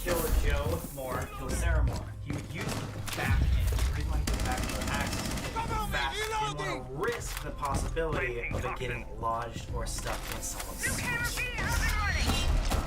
Kill Joe Moore, kill Sarah Moore. He would use the back end. The reason why he did back end was fast. He didn't want to risk the possibility of it getting lodged or stuck in someone's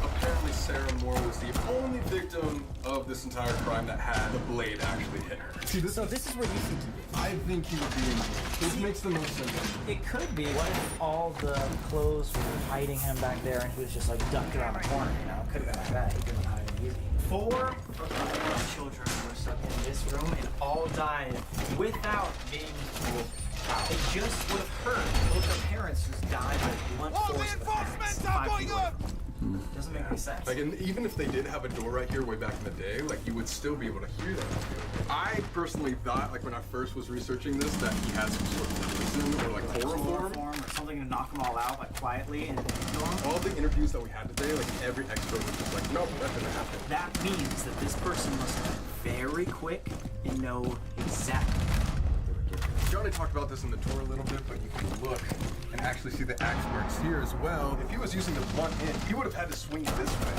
Apparently Sarah Moore was the only victim of this entire crime that had the blade actually hit her. See, this
is where you think he did.
I think he would be in. This makes the most sense.
It could be. What if all the clothes were hiding him back there and he was just like ducked around the corner, you know? It could have been like that. He couldn't hide him easy. 4 of the children were stuck in this room and all died without being pulled out. It just would have hurt. Both their parents just died by blunt force of the parents. 5 people. Doesn't make any sense.
Like, and even if they did have a door right here way back in the day, like, you would still be able to hear them. I personally thought, like, when I first was researching this, that he had some sort of prison or, like, chloroform
or something to knock them all out, like, quietly and kill them.
All the interviews that we had today, like, every expert was just like, nope, that didn't happen.
That means that this person must have been very quick and know exactly what they were doing.
We already talked about this in the tour a little bit, but you can look and actually see the axe marks here as well. If he was using the blunt end, he would have had to swing it this way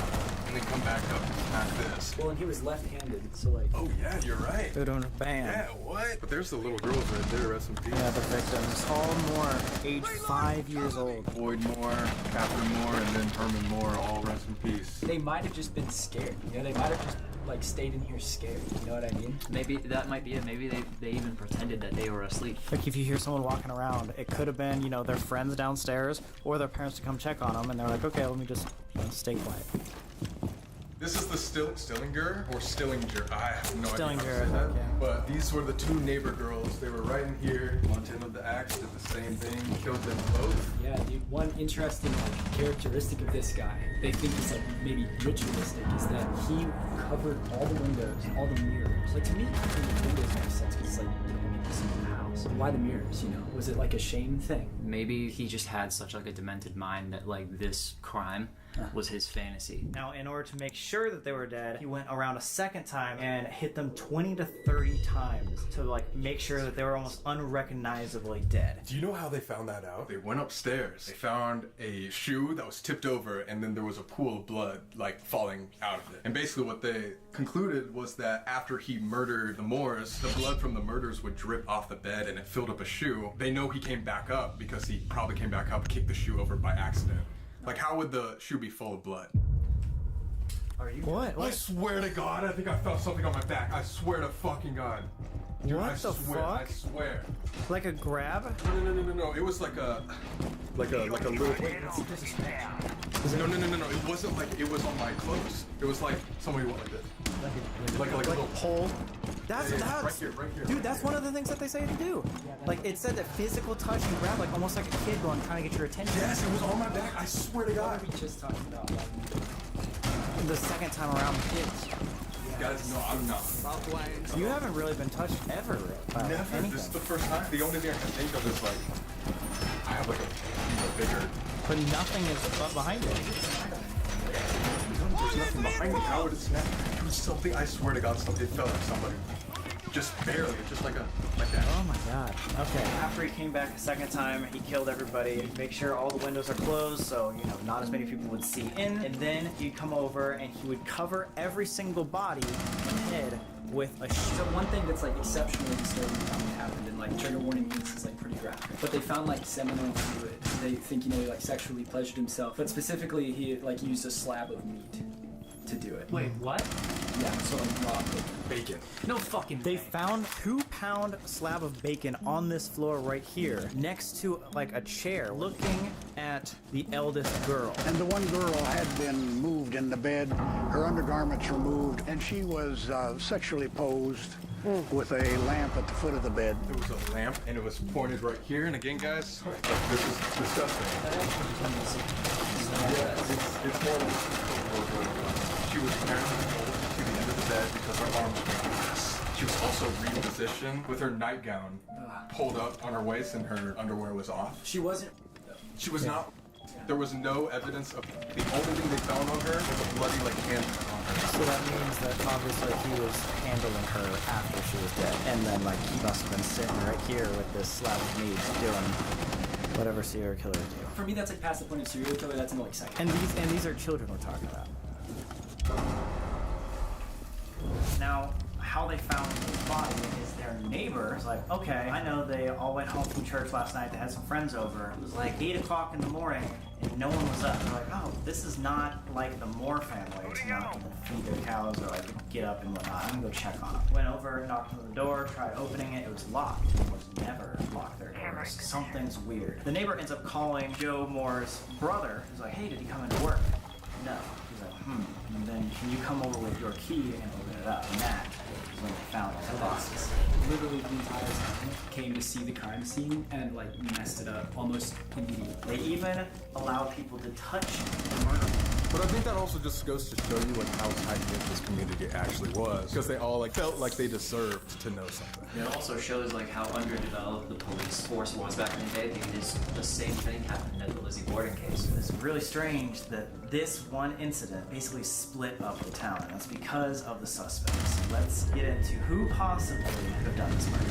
and then come back up and smack this.
Well, and he was left-handed, so like...
Oh, yeah, you're right.
They're doing a bam.
Yeah, what? But there's the little girls right there, rest in peace.
Yeah, the victims. Paul Moore, age 5 years old.
Boyd Moore, Catherine Moore, and then Herman Moore, all rest in peace.
They might have just been scared. You know, they might have just like stayed in here scared. You know what I mean?
Maybe that might be it. Maybe they even pretended that they were asleep.
Like if you hear someone walking around, it could have been, you know, their friends downstairs or their parents to come check on them, and they're like, okay, let me just, you know, stay quiet.
This is the Stillinger or Stillinger. I have no idea how to
Stillinger,
say that.
yeah.
But these were the 2 neighbor girls. They were right in here. Montana with the axe did the same thing. Killed them both.
Yeah, dude. One interesting characteristic of this guy, they think is like maybe ritualistic, is that he covered all the windows, all the mirrors. Like to me, covering the windows makes sense because like you don't need to see the house. Why the mirrors? You know, was it like a shame thing?
Maybe he just had such like a demented mind that like this crime was his fantasy.
Now, in order to make sure that they were dead, he went around a second time and hit them 20 to 30 times to like make sure that they were almost unrecognizably dead.
Do you know how they found that out? They went upstairs. They found a shoe that was tipped over, and then there was a pool of blood like falling out of it. And basically what they concluded was that after he murdered the Moores, the blood from the murders would drip off the bed and it filled up a shoe. They know he came back up because he probably came back up, kicked the shoe over by accident. Like, how would the shoe be full of blood?
Are you? What?
I swear to God, I think I felt something on my back. I swear to fucking God. Dude,
What
I
the
swear,
fuck?
I swear.
Like a grab?
No. It was like a little. No. It wasn't like it was on my clothes. It was like somebody went like this. Like a little
pole. That's
right here.
Dude, that's one of the things that they say to do. Like it said that physical touch and grab, like almost like a kid going trying to get your attention.
Yes, it was on my back. I swear to God.
What are we just talking about?
The second time around, kids.
Guys, no, I'm not.
You haven't really been touched ever by
Never.
anything.
This is the first time. The only thing I can think of is like, I have like a bigger.
But nothing is behind it.
There's nothing behind me. How would it snap? It was something, I swear to God, something, it felt like somebody. Just barely, just like that.
Oh my god. Okay. After he came back a second time, he killed everybody. Make sure all the windows are closed so, you know, not as many people would see in. And then he'd come over and he would cover every single body and head with a
So one thing that's like exceptionally disturbing happened, and like trigger warning means is like pretty graphic. But they found like seminal fluid. They think, you know, he like sexually pleasured himself. But specifically he like used a slab of meat to do it.
Wait, what?
Yeah, so like raw
bacon.
No fucking
They found 2-pound slab of bacon on this floor right here, next to like a chair, looking at the eldest girl.
And the one girl had been moved in the bed, her undergarments removed, and she was sexually posed with a lamp at the foot of the bed.
There was a lamp and it was pointed right here. And again, guys, like, this is disgusting. It's more like she was apparently pulled to the end of the bed because her arm was glass. She was also repositioned with her nightgown pulled up on her waist and her underwear was off.
She wasn't.
She was not. There was no evidence of. The only thing they found on her was a bloody like handprint on her.
So that means that obviously he was handling her after she was dead. And then like he must have been sitting right here with this slab of meat doing whatever serial killers do.
For me, that's like past the point of serial killer. That's in like second.
And these are children we're talking about. Now, how they found his body is their neighbor was like, okay, I know they all went home from church last night. They had some friends over. It was like 8 o'clock in the morning and no one was up. They're like, oh, this is not like the Moore family to not feed their cows or like get up and whatnot. I'm gonna go check on them. Went over, knocked on the door, tried opening it. It was locked. It was never locked their doors. Something's weird. The neighbor ends up calling Joe Moore's brother. He's like, hey, did he come into work? No. He's like, and then can you come over with your key and open it up? And that is when they found the box.
Literally the entire town came to see the crime scene and like messed it up almost immediately.
They even allowed people to touch the murder.
But I think that also just goes to show you like how tight-knit this community actually was, because they all like felt like they deserved to know something.
It also shows like how underdeveloped the police force was back in the day, because the same thing happened at the Lizzie Borden case.
It's really strange that this one incident basically split up the town, and that's because of the suspects. Let's get into who possibly could have done this murder.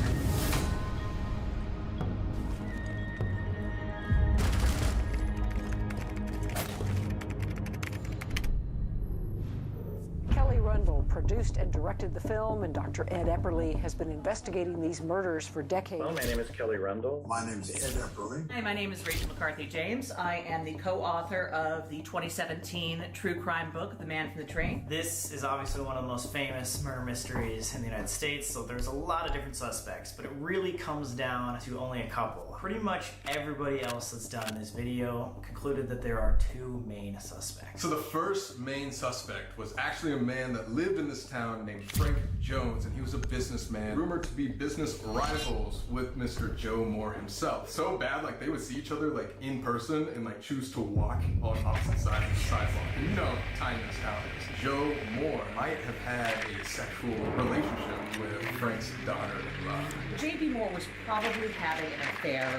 Kelly Rundle produced and directed the film, and Dr. Ed Epperly has been investigating these murders for decades.
Well, my name is Kelly Rundle.
My name is Ed Epperly.
Hi, my name is Rachel McCarthy James. I am the co-author of the 2017 true crime book, The Man from the Train.
This is obviously one of the most famous murder mysteries in the United States, so there's a lot of different suspects, but it really comes down to only a couple. Pretty much everybody else that's done this video concluded that there are 2 main suspects.
So the first main suspect was actually a man that lived in this town named Frank Jones, and he was a businessman, rumored to be business rivals with Mr. Joe Moore himself. So bad, like they would see each other like in person and like choose to walk on opposite sides of the sidewalk. And you know how tiny this town is. Joe Moore might have had a sexual relationship with Frank's daughter-in-law.
J.B. Moore was probably having an affair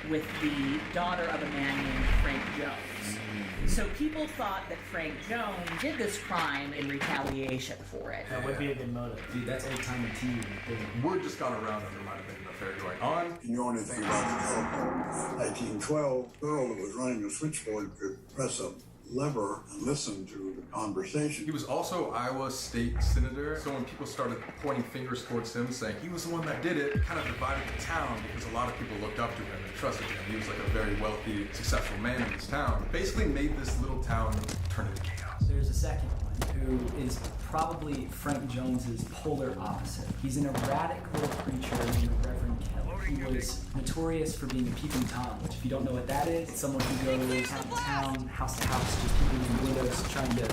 with the daughter of a man named Frank Jones. So people thought that Frank Jones did this crime in retaliation for it.
That would be a good motive.
Dude, that's old time TV.
Word just got around that there might have been an affair going on.
You know anything about the telephone? 1912, girl that was running the switchboard could press a lever and listen to the conversation.
He was also Iowa state senator, so when people started pointing fingers towards him, saying he was the one that did it, it kind of divided the town because a lot of people looked up to him and trusted him. He was like a very wealthy, successful man in this town. Basically made this little town turn into chaos.
There's a second one who is probably Frank Jones's polar opposite. He's an erratic little creature named Reverend Kelly. He was notorious for being a peeping Tom, which if you don't know what that is, it's someone who goes town to town, house to house, just peeping in windows, trying to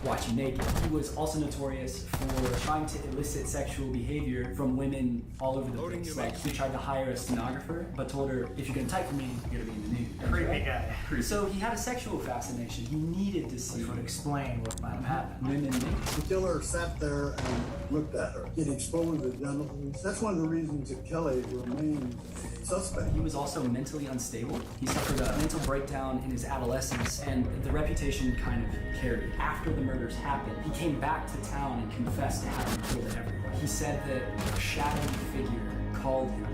watch you naked. He was also notorious for trying to elicit sexual behavior from women all over the place. Like, he tried to hire a stenographer, but told her, if you're gonna type for me, you're gonna be in the nude.
Creepy guy.
So he had a sexual fascination. He needed to see.
Which would explain what might have happened.
Women naked.
The killer sat there and looked at her. It exposed the genitals. That's one of the reasons that Kelly remained a suspect.
He was also mentally unstable. He suffered a mental breakdown in his adolescence, and the reputation kind of carried. After the murders happened, he came back to town and confessed to having killed everyone. He said that a shadowy figure called him,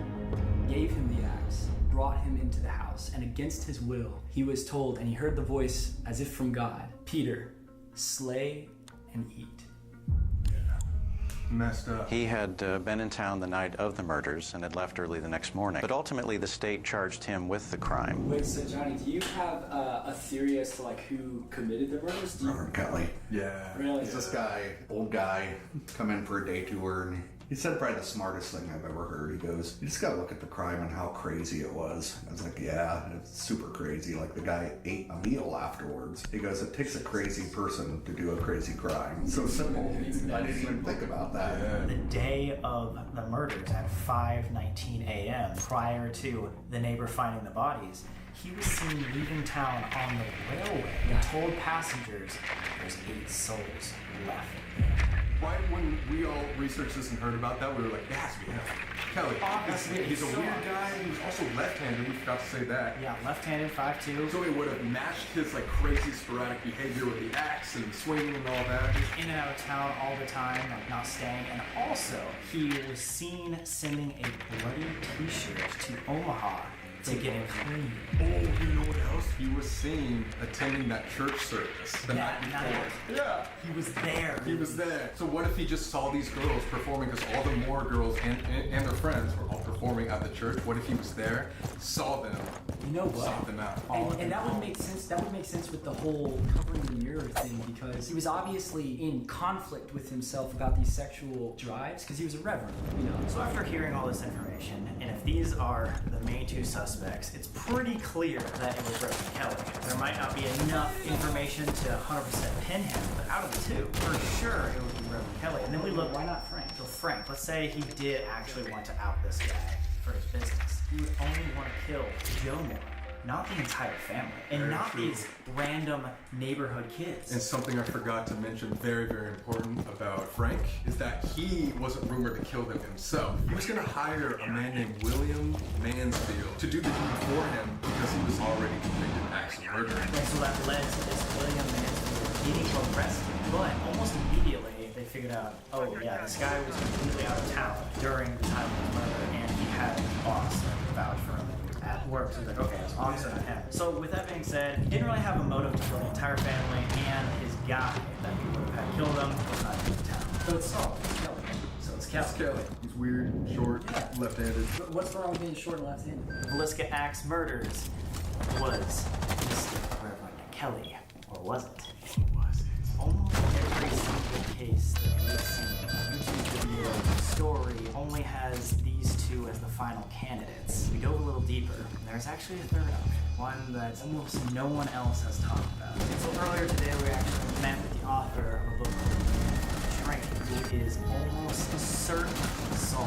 gave him the axe, brought him into the house, and against his will, he was told, and he heard the voice as if from God, Peter, slay and eat.
Messed up.
He had been in town the night of the murders and had left early the next morning. But ultimately, the state charged him with the crime.
Wait, so Johnny, do you have a theory as to like who committed the murders?
Robert Kelly.
Yeah.
Really?
He's this guy, old guy, come in for a day tour, and he said probably the smartest thing I've ever heard. He goes, you just gotta look at the crime and how crazy it was. I was like, yeah, it's super crazy. Like, the guy ate a meal afterwards. He goes, it takes a crazy person to do a crazy crime. It's so simple. I didn't even think about that.
Yeah.
The day of the murders at 5:19 a.m., prior to the neighbor finding the bodies, he was seen leaving town on the railway and told passengers there's 8 souls left.
Right when we all researched this and heard about that, we were like, it has to be him. Kelly.
Obviously,
He's a
so
weird guy. He was also left-handed. We forgot to say that.
Yeah, left-handed, 5'2".
So it would have matched his like crazy sporadic behavior with the axe and swinging and all that.
He's in and out of town all the time, like not staying. And also, he was seen sending a bloody t-shirt to Omaha to get him clean.
Oh, you know what else? He was seen attending that church service the night before. Yeah.
He was there.
He was there. So what if he just saw these girls performing, because all the more girls and their friends were all performing at the church. What if he was there, saw them,
you know what?
sought them out?
And that would make sense. That would make sense with the whole covering the mirror thing, because he was obviously in conflict with himself about these sexual drives, because he was a reverend, you know.
So after hearing all this information, and if these are the main 2 suspects, it's pretty clear that it was Reverend Kelly. There might not be enough information to 100% pin him, but out of the 2, for sure it would be Reverend Kelly. And then we look.
Why not Frank?
So Frank, let's say he did actually want to out this guy for his business. He would only want to kill Joe Moore, not the entire family, and
Very
not
true.
these random neighborhood kids.
And something I forgot to mention, very, very important about Frank, is that he wasn't rumored to kill them himself. He was going to hire a man named William Mansfield to do the deed for him because he was already convicted of acts of murder.
And so that led to this William Mansfield getting arrested. But almost immediately, they figured out, oh yeah, this guy was completely out of town during the time of the murder, and he had a boss that vouched for him at work. So he's like, okay, it's opposite of him. So with that being said, he didn't really have a motive to kill the entire family, and his guy that he would have had killed them was not in town. So it's Saul. It's Kelly. So it's Kelly.
It's Kelly. He's weird, short, left-handed.
What's wrong with being short and left-handed?
Villisca Axe Murders was Mr. Reverend Kelly, or was it?
Was it?
Almost every single case that we've seen, YouTube video, story, only has these 2 as the final candidates. We go a little deeper, and there's actually a third option, one that almost no one else has talked about. And so earlier today, we actually met with the author of a book called Train, who is almost certain to solve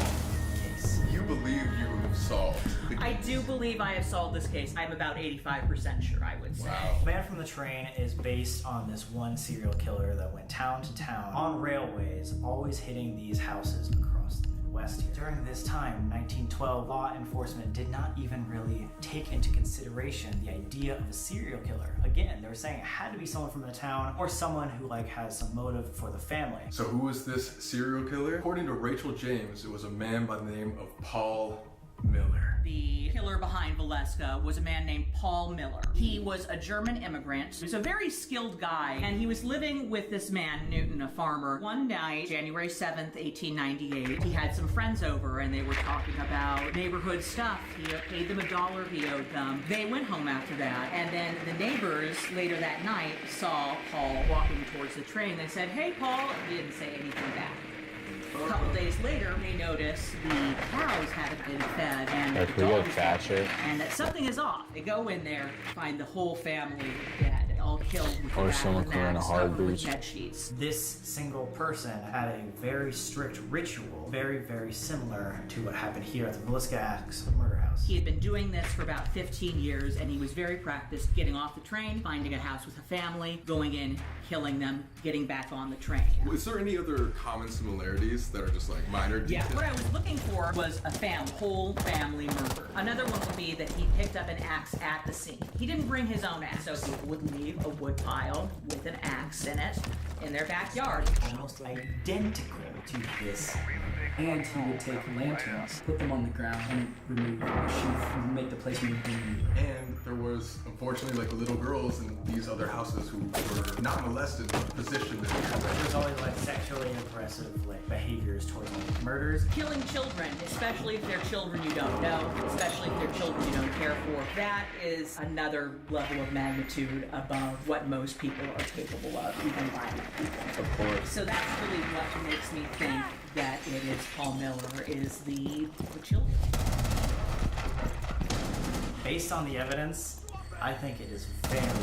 the case.
You believe you have solved the case.
I do believe I have solved this case. I'm about 85% sure, I would say.
Wow.
Man from the Train is based on this one serial killer that went town to town on railways, always hitting these houses across the Midwest here. During this time, 1912, law enforcement did not even really take into consideration the idea of a serial killer. Again, they were saying it had to be someone from the town or someone who has some motive for the family.
So who was this serial killer? According to Rachel James, it was a man by the name of Paul Miller.
The killer behind Villisca was a man named Paul Miller. He was a German immigrant. He was a very skilled guy, and he was living with this man, Newton, a farmer. One night, January 7th, 1898, he had some friends over, and they were talking about neighborhood stuff. He paid them $1 he owed them. They went home after that, and then the neighbors later that night saw Paul walking towards the train. They said, "Hey, Paul," and he didn't say anything back. A couple days later, they notice the cows haven't been fed and the dogs and that something is off. They go in there, find the whole family dead, all killed with
Or someone clearing a hard
covered with
breach.
bed sheets.
This single person had a very strict ritual, very, very similar to what happened here at the Villisca Axe murder house.
He had been doing this for about 15 years, and he was very practiced getting off the train, finding a house with a family, going in, killing them, getting back on the train.
Is there any other common similarities that are just like minor details?
Yeah, what I was looking for was a whole family murder. Another one would be that he picked up an axe at the scene. He didn't bring his own axe, so he would leave a wood pile with an axe in it in their backyard.
Almost identical to this. And he would take lanterns, put them on the ground, and remove the sheath and make the place more green.
And there was, unfortunately, like little girls in these other houses who were not molested but positioned in
There's always like sexually aggressive like behaviors towards like murders.
Killing children, especially if they're children you don't know, especially if they're children you don't care for, that is another level of magnitude above what most people are capable of, even violent people.
Of course.
So that's really what makes me think that it is Paul Miller is the children.
Based on the evidence, I think it is very clear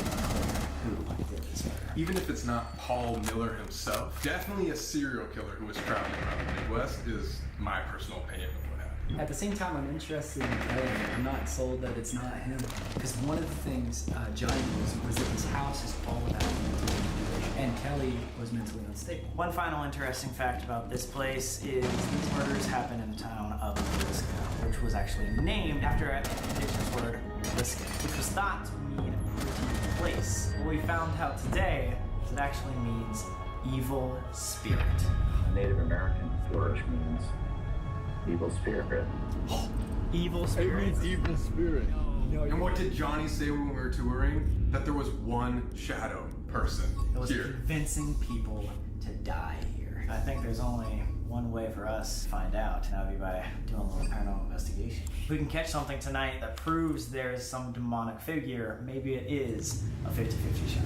who did this murder.
Even if it's not Paul Miller himself, definitely a serial killer who was traveling around the Midwest is my personal opinion of what happened.
At the same time, I'm interested in Kelly. I'm not sold that it's not him. Because one of the things Johnny was that this house is all about mental manipulation. And Kelly was mentally unstable.
One final interesting fact about this place is these murders happen in the town of Villisca, which was actually named after an indigenous word, Villisca, which was thought to mean pretty place. What we found out today is it actually means evil spirit.
Native American flourish means evil spirit.
Evil spirit.
It means evil spirit.
And what did Johnny say when we were touring? That there was one shadow person
It was
here.
convincing people to die here. I think there's only one way for us to find out, and that would be by doing a little paranormal investigation. If we can catch something tonight that proves there's some demonic figure, maybe it is a 50-50 shot.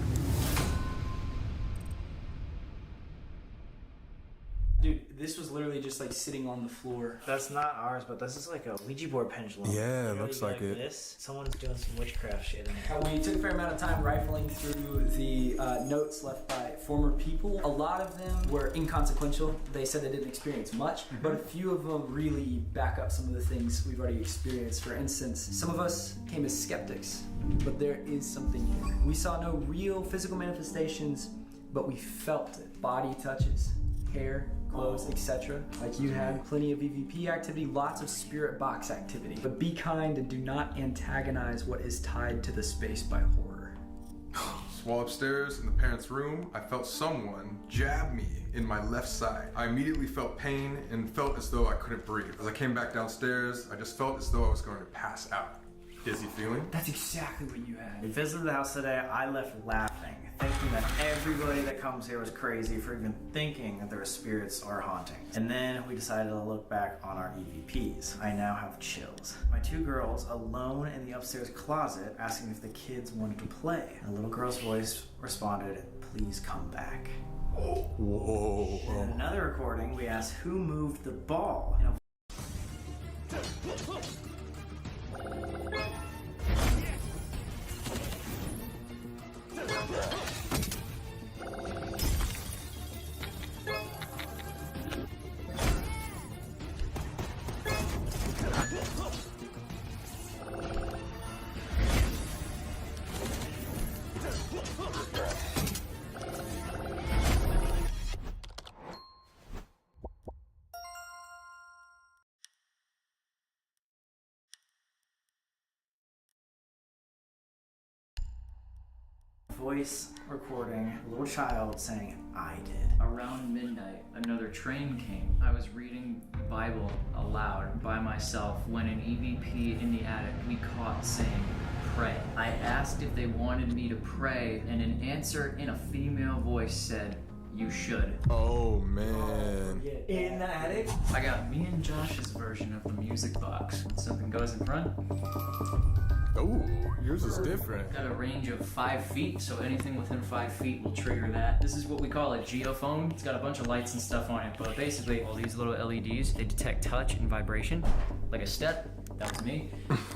Dude, this was literally just like sitting on the floor.
That's not ours, but this is like a Ouija board pendulum.
Yeah,
Literally
looks like it.
This. Someone's doing some witchcraft shit in here.
We took a fair amount of time rifling through the notes left by former people. A lot of them were inconsequential. They said they didn't experience much, but a few of them really back up some of the things we've already experienced. For instance, some of us came as skeptics, but there is something here. We saw no real physical manifestations, but we felt it. Body touches, hair, clothes, etc. Like you had plenty of EVP activity, lots of spirit box activity. But be kind and do not antagonize what is tied to the space by horror.
While upstairs in the parents' room, I felt someone jab me in my left side. I immediately felt pain and felt as though I couldn't breathe. As I came back downstairs, I just felt as though I was going to pass out. Dizzy feeling.
That's exactly what you had.
We visited the house today. I left laughing, thinking that everybody that comes here was crazy for even thinking that there were spirits or hauntings. And then we decided to look back on our EVPs. I now have chills. My two girls alone in the upstairs closet asking if the kids wanted to play. And the little girl's voice responded, "Please come back."
Whoa.
In another recording, we asked who moved the ball. You know, voice recording a little child saying, "I did."
Around midnight, another train came. I was reading the Bible aloud by myself when an EVP in the attic we caught saying, "Pray." I asked if they wanted me to pray, and an answer in a female voice said, "You should."
Oh man.
In the attic?
I got me and Josh's version of the music box. When something goes in front,
Oh, Yours is different.
Got a range of 5 feet, so anything within 5 feet will trigger that. This is what we call a geophone. It's got a bunch of lights and stuff on it, but basically all these little LEDs, they detect touch and vibration. Like a step, that was me.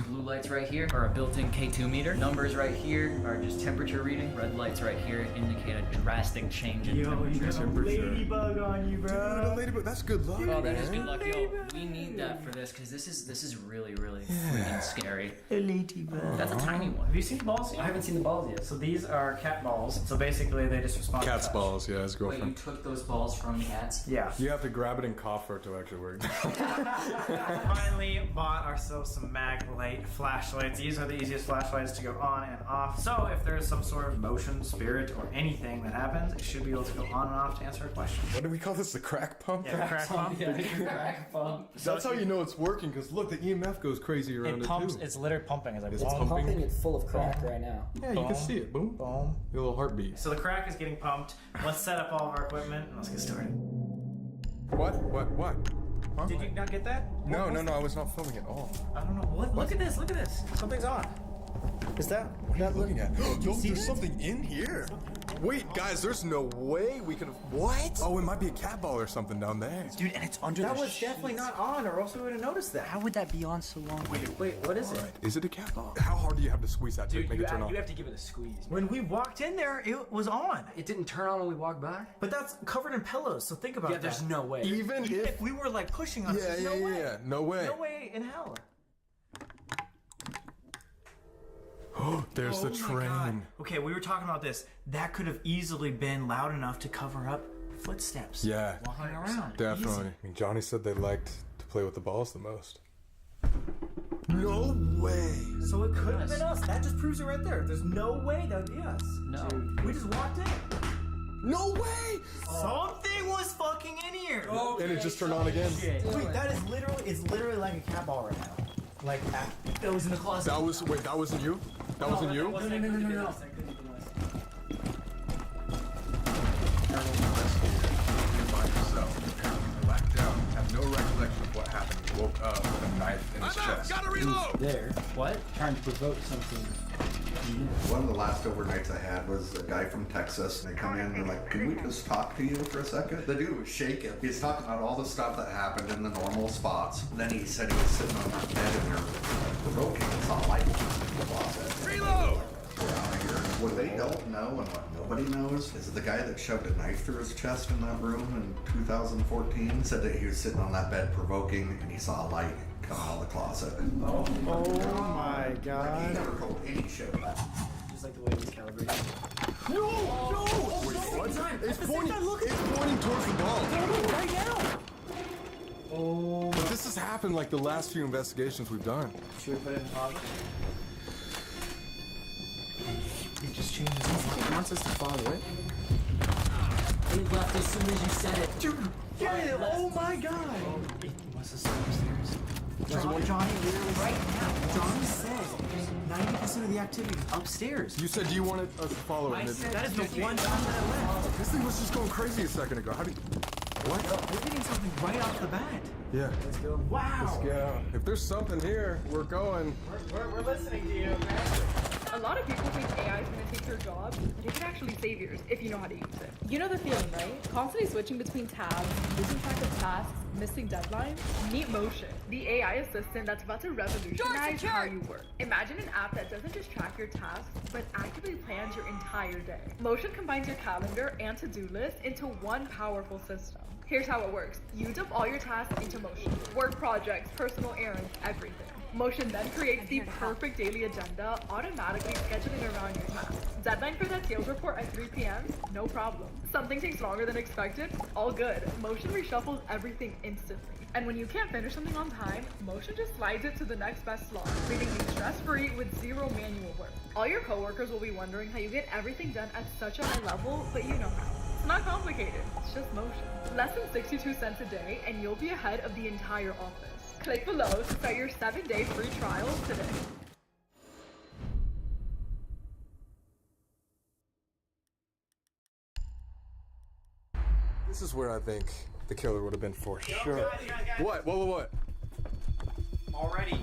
Blue lights right here are a built-in K2 meter. Numbers right here are just temperature reading. Red lights right here indicate a drastic change in temperature.
Ladybug on you, bro.
Dude, a ladybug, that's good luck.
Oh, that is good luck. Yo, we need that for this, because this is really, really freaking scary.
A ladybug.
That's a tiny one.
Have you seen the balls? I haven't seen the balls yet. So these are cat balls. So basically they just respond to
Cat's
touch.
balls, yeah, his
Wait, you
girlfriend.
took those balls from cats?
Yeah.
You have to grab it and cough for it to actually work.
Finally bought ourselves some mag light flashlights. These are the easiest flashlights to go on and off. So if there's some sort of motion, spirit, or anything that happens, it should be able to go on and off to answer a question.
What do we call this? The crack pump?
Yeah, crack pump.
Yeah, crack pump.
That's how you know it's working, because look, the EMF goes crazy around
It
it
pumps.
too.
It's literally pumping. It's like
It's
boom,
pumping.
It full of crack right now.
Yeah, you can see it. Boom.
boom.
Your little heartbeat.
So the crack is getting pumped. Let's set up all of our equipment and let's get started.
What? Huh?
Did you not get that?
No, I was not filming at all.
I don't know. Look at this. Look at this. Something's on. Is that?
What are you looking at? Yo,
see
there's
this?
something in here. Wait, guys, there's no way we could have. What? Oh, it might be a cat ball or something down there.
Dude, and it's under
That
the
was
sheets.
definitely not on, or else we would have noticed that. How would that be on so long? Wait, what is it?
Is it a cat ball? How hard do you have to squeeze that to
Dude,
make
you
it turn on?
have to give it a squeeze. When we walked in there, it was on.
It didn't turn on when we walked by?
But that's covered in pillows, so think about
Yeah,
that.
there's no way.
Even if
we were like pushing on it,
Yeah,
there's
yeah,
no
yeah,
way.
yeah. No way.
No way in hell.
There's the
Oh my
train.
God. Okay, we were talking about this. That could have easily been loud enough to cover up footsteps.
Yeah,
Walking around.
definitely.
Easy.
I mean, Johnny said they liked to play with the balls the most. No way.
So it couldn't have been us. That just proves it right there. There's no way that would be us.
No.
Dude, we just walked in.
No way.
Something was fucking in here.
And it just turned on again.
Wait, that is literally like a cat ball right now. Like,
It was in the closet.
That wasn't you? That wasn't you?
No.
By yourself. Blacked out. Have no recollection of what happened. Woke up with a knife in his chest.
Gotta reload!
There. What? Trying to provoke something.
One of the last overnights I had was a guy from Texas. They come in and they're like, "Can we just talk to you for a second?" The dude was shaking. He's talking about all the stuff that happened in the normal spots. Then he said he was sitting on that bed and they're provoking. It's not like in the closet.
Reload!
We're out of here. What they don't know and what nobody knows is the guy that shoved a knife through his chest in that room in 2014 said that he was sitting on that bed provoking and he saw a light come out of the closet.
Oh my
He
god.
never told any shit about it.
Just like the way it was calibrated.
No! Wait, what? It's pointing towards the ball.
Right now. Oh.
But this has happened like the last few investigations we've done.
Should we put it in pause? It just changes. It wants us to follow it.
It left as soon as you said it.
Dude, get it! Oh my god! It wants us to stay upstairs. Johnny, literally right now. Johnny said 90% of the activity is upstairs.
You said you wanted us to follow it.
That is the one time that I left.
This thing was just going crazy a second ago. How do you... What?
We're getting something right off the bat.
Yeah.
Let's go. Wow.
Let's go. If there's something here, we're going.
We're listening to you, man.
A lot of people think AI is going to take your job, but it can actually save yours if you know how to use it. You know the feeling, right? Constantly switching between tabs, losing track of tasks, missing deadlines? Meet Motion, the AI assistant that's about to revolutionize how you work. Imagine an app that doesn't just track your tasks, but actively plans your entire day. Motion combines your calendar and to-do list into one powerful system. Here's how it works. You dump all your tasks into Motion. Work projects, personal errands, everything. Motion then creates the perfect daily agenda, automatically scheduling around your tasks. Deadline for that sales report at 3 p.m.? No problem. Something takes longer than expected? All good. Motion reshuffles everything instantly. And when you can't finish something on time, Motion just slides it to the next best slot, leaving you stress-free with zero manual work. All your coworkers will be wondering how you get everything done at such a high level, but you know how. It's not complicated, it's just Motion. Less than 62 cents a day, and you'll be ahead of the entire office. Click below to start your 7-day free trial today.
This is where I think the killer would have been for sure.
Guys.
What?
Already.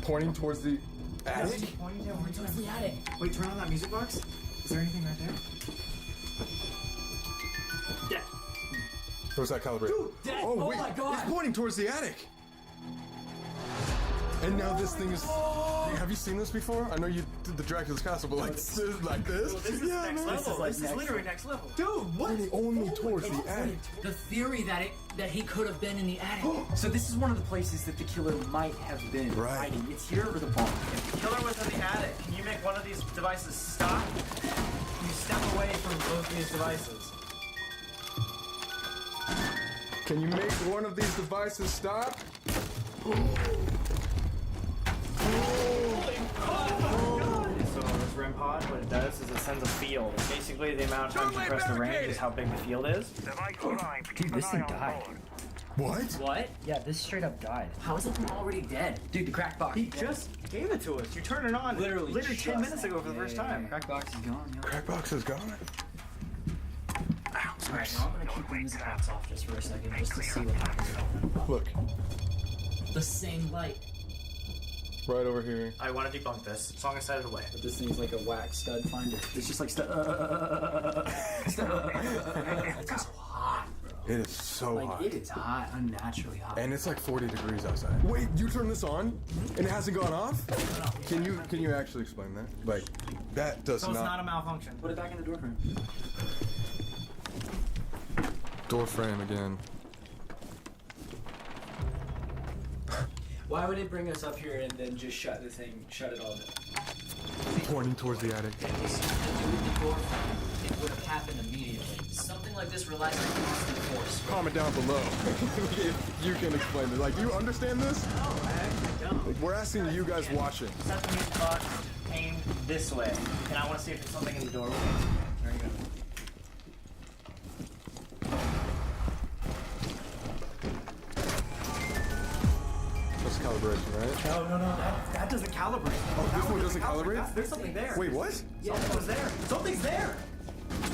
Pointing towards the... Attic?
Pointing down towards the attic. Wait, turn on that music box. Is there anything right there? Yeah.
Where's that calibrator?
Dude, Dad, oh
wait,
my God.
it's pointing towards the attic. And now this thing is. Have you seen this before? I know you did the Dracula's Castle, but like this?
This is next level. This is literally next level. Dude, what?
Only towards the attic.
The theory that he could have been in the attic. So this is one of the places that the killer might have been hiding. It's here or the barn. If the killer was in the attic, can you make one of these devices stop? Can you step away from both these devices?
Can you make one of these devices stop?
So this REM pod, what it does is it sends a field. Basically, the amount of times you press the range is how big the field is. Dude, this thing died.
What?
What? Yeah, this straight up died. How is it already dead? Dude, the crack box. He just gave it to us. You turn it on literally 10 minutes ago for the first time. Crack box is gone.
Crack box is gone.
Alright, now I'm gonna keep the music box off just for a second, just to see what happens.
Look.
The same light.
Right over here.
I want to debunk this. Song is set away. But this thing's like a wax stud finder. It's just like stud. It's so hot, bro.
It is so hot.
It is hot, unnaturally hot.
And it's like 40 degrees outside. Wait, you turned this on and it hasn't gone off? Can you actually explain that? Like, that does
So it's not a malfunction. Put it back in the door frame.
Door frame again.
Why would it bring us up here and then just shut it all down?
Pointing towards the attic.
If we see the door frame, it would have happened immediately. Something like this relies on constant force.
Comment down below if you can explain it. Like, you understand this?
No, I don't.
Like, we're asking you guys watching.
Set the music box, aim this way. And I want to see if there's something in the doorway. There you go.
That's calibration, right?
No, that doesn't calibrate.
Oh, this one doesn't calibrate?
There's something there.
Wait, what?
Yeah, something's there. Something's there.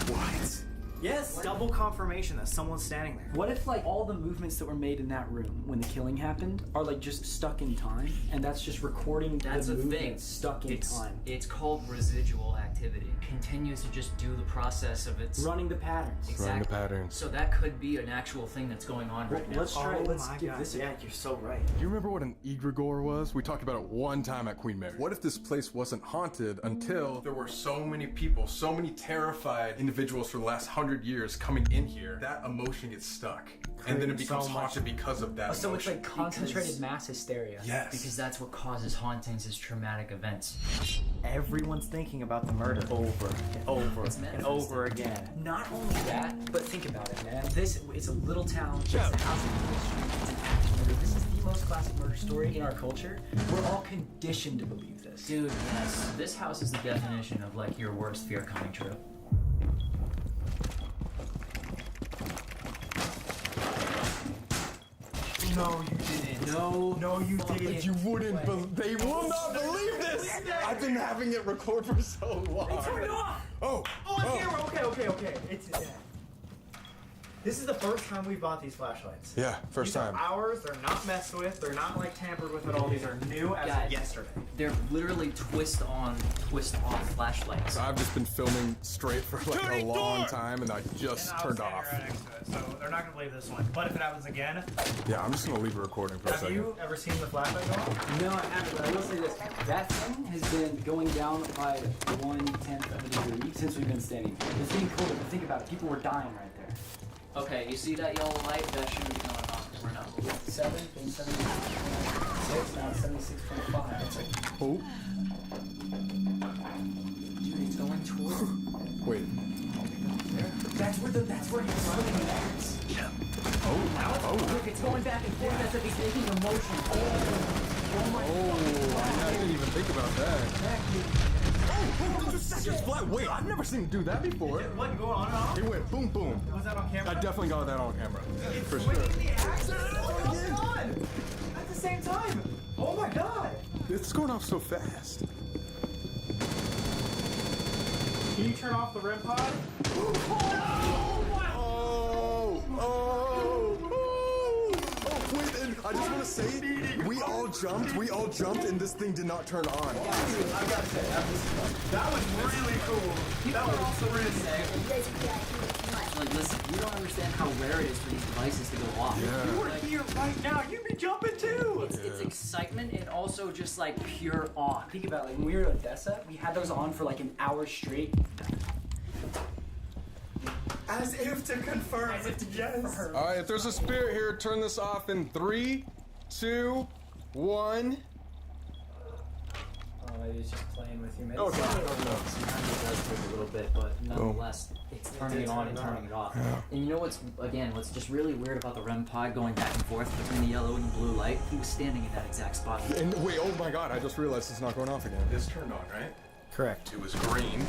What?
Yes, double confirmation that someone's standing there. What if like all the movements that were made in that room when the killing happened are like just stuck in time, and that's just recording
That's
the
a thing.
movements stuck in time?
It's called residual activity. It continues to just do the process of its
Running the patterns.
Exactly.
Running the patterns.
So that could be an actual thing that's going on right now.
Let's try. Let's give this. Yeah, you're so right.
Do you remember what an egregore was? We talked about it one time at Queen Mary. What if this place wasn't haunted until there were so many people, so many terrified individuals for the last 100 years coming in here? That emotion gets stuck. And then it becomes haunted because of that
So it's
emotion.
like concentrated mass hysteria.
Yes.
Because that's what causes hauntings is traumatic events.
Everyone's thinking about the murder over and over and over again. Not only that, but think about it, man. This is a little town. It's a house in the street. It's an axe murder. This is the most classic murder story in our culture. We're all conditioned to believe this.
Dude, yes. This house is the definition of like your worst fear coming true.
No, you didn't. No, you didn't.
You wouldn't. They will not believe this. I've been having it record for so long.
It turned off.
Oh.
On camera. Okay. It's. This is the first time we've bought these flashlights.
Yeah, first
These
time.
are ours. They're not messed with. They're not like tampered with at all. These are new as of yesterday.
They're literally twist on, twist off flashlights.
I've just been filming straight for like a long time, and I just turned off.
Right next to it, so they're not gonna believe this one. But if it happens again,
Yeah, I'm just gonna leave it recording for a
have
second.
you ever seen the flashlight go off?
No, I haven't, but I will say this. That thing has been going down by 1/10 of a degree since we've been standing here. It's getting colder, but think about it. People were dying right there.
Okay, you see that yellow light? That shouldn't be going off because we're not moving.
7, then 76, now it's 76.5. It's like,
Oh.
Dude, it's going toward.
Wait.
That's where he's swimming at.
look, it's going back and forth as if he's making a motion.
Oh, I didn't even think about that. Just flat. Wait, I've never seen it do that before.
It wasn't going on and off?
It went boom, boom.
Was that on camera?
I definitely got that on camera. For sure.
The axe on at the same time. Oh my god.
It's going off so fast.
Can you turn off the REM pod?
Oh, wait, and
I just want to say, we all jumped, and this thing did not turn on.
I've got to say, that was really cool. People are also really like, listen, you don't understand how rare it is for these devices to go off.
Yeah.
You were here right now. You'd be jumping too. It's excitement and also just like pure awe. Think about it, like when we were at Odessa, we had those on for like an hour straight.
As if to confirm. Yes.
All right, if there's a spirit here, turn this off in 3, 2, 1.
Maybe it's just playing with you. Maybe
Okay.
sometimes it does take a little bit, but nonetheless, it's turning it on and turning it off.
Yeah.
And you know what's just really weird about the REM pod going back and forth between the yellow and the blue light? He was standing in that exact spot.
And wait, oh my god, I just realized it's not going off again. This turned on, right?
Correct.
It was green,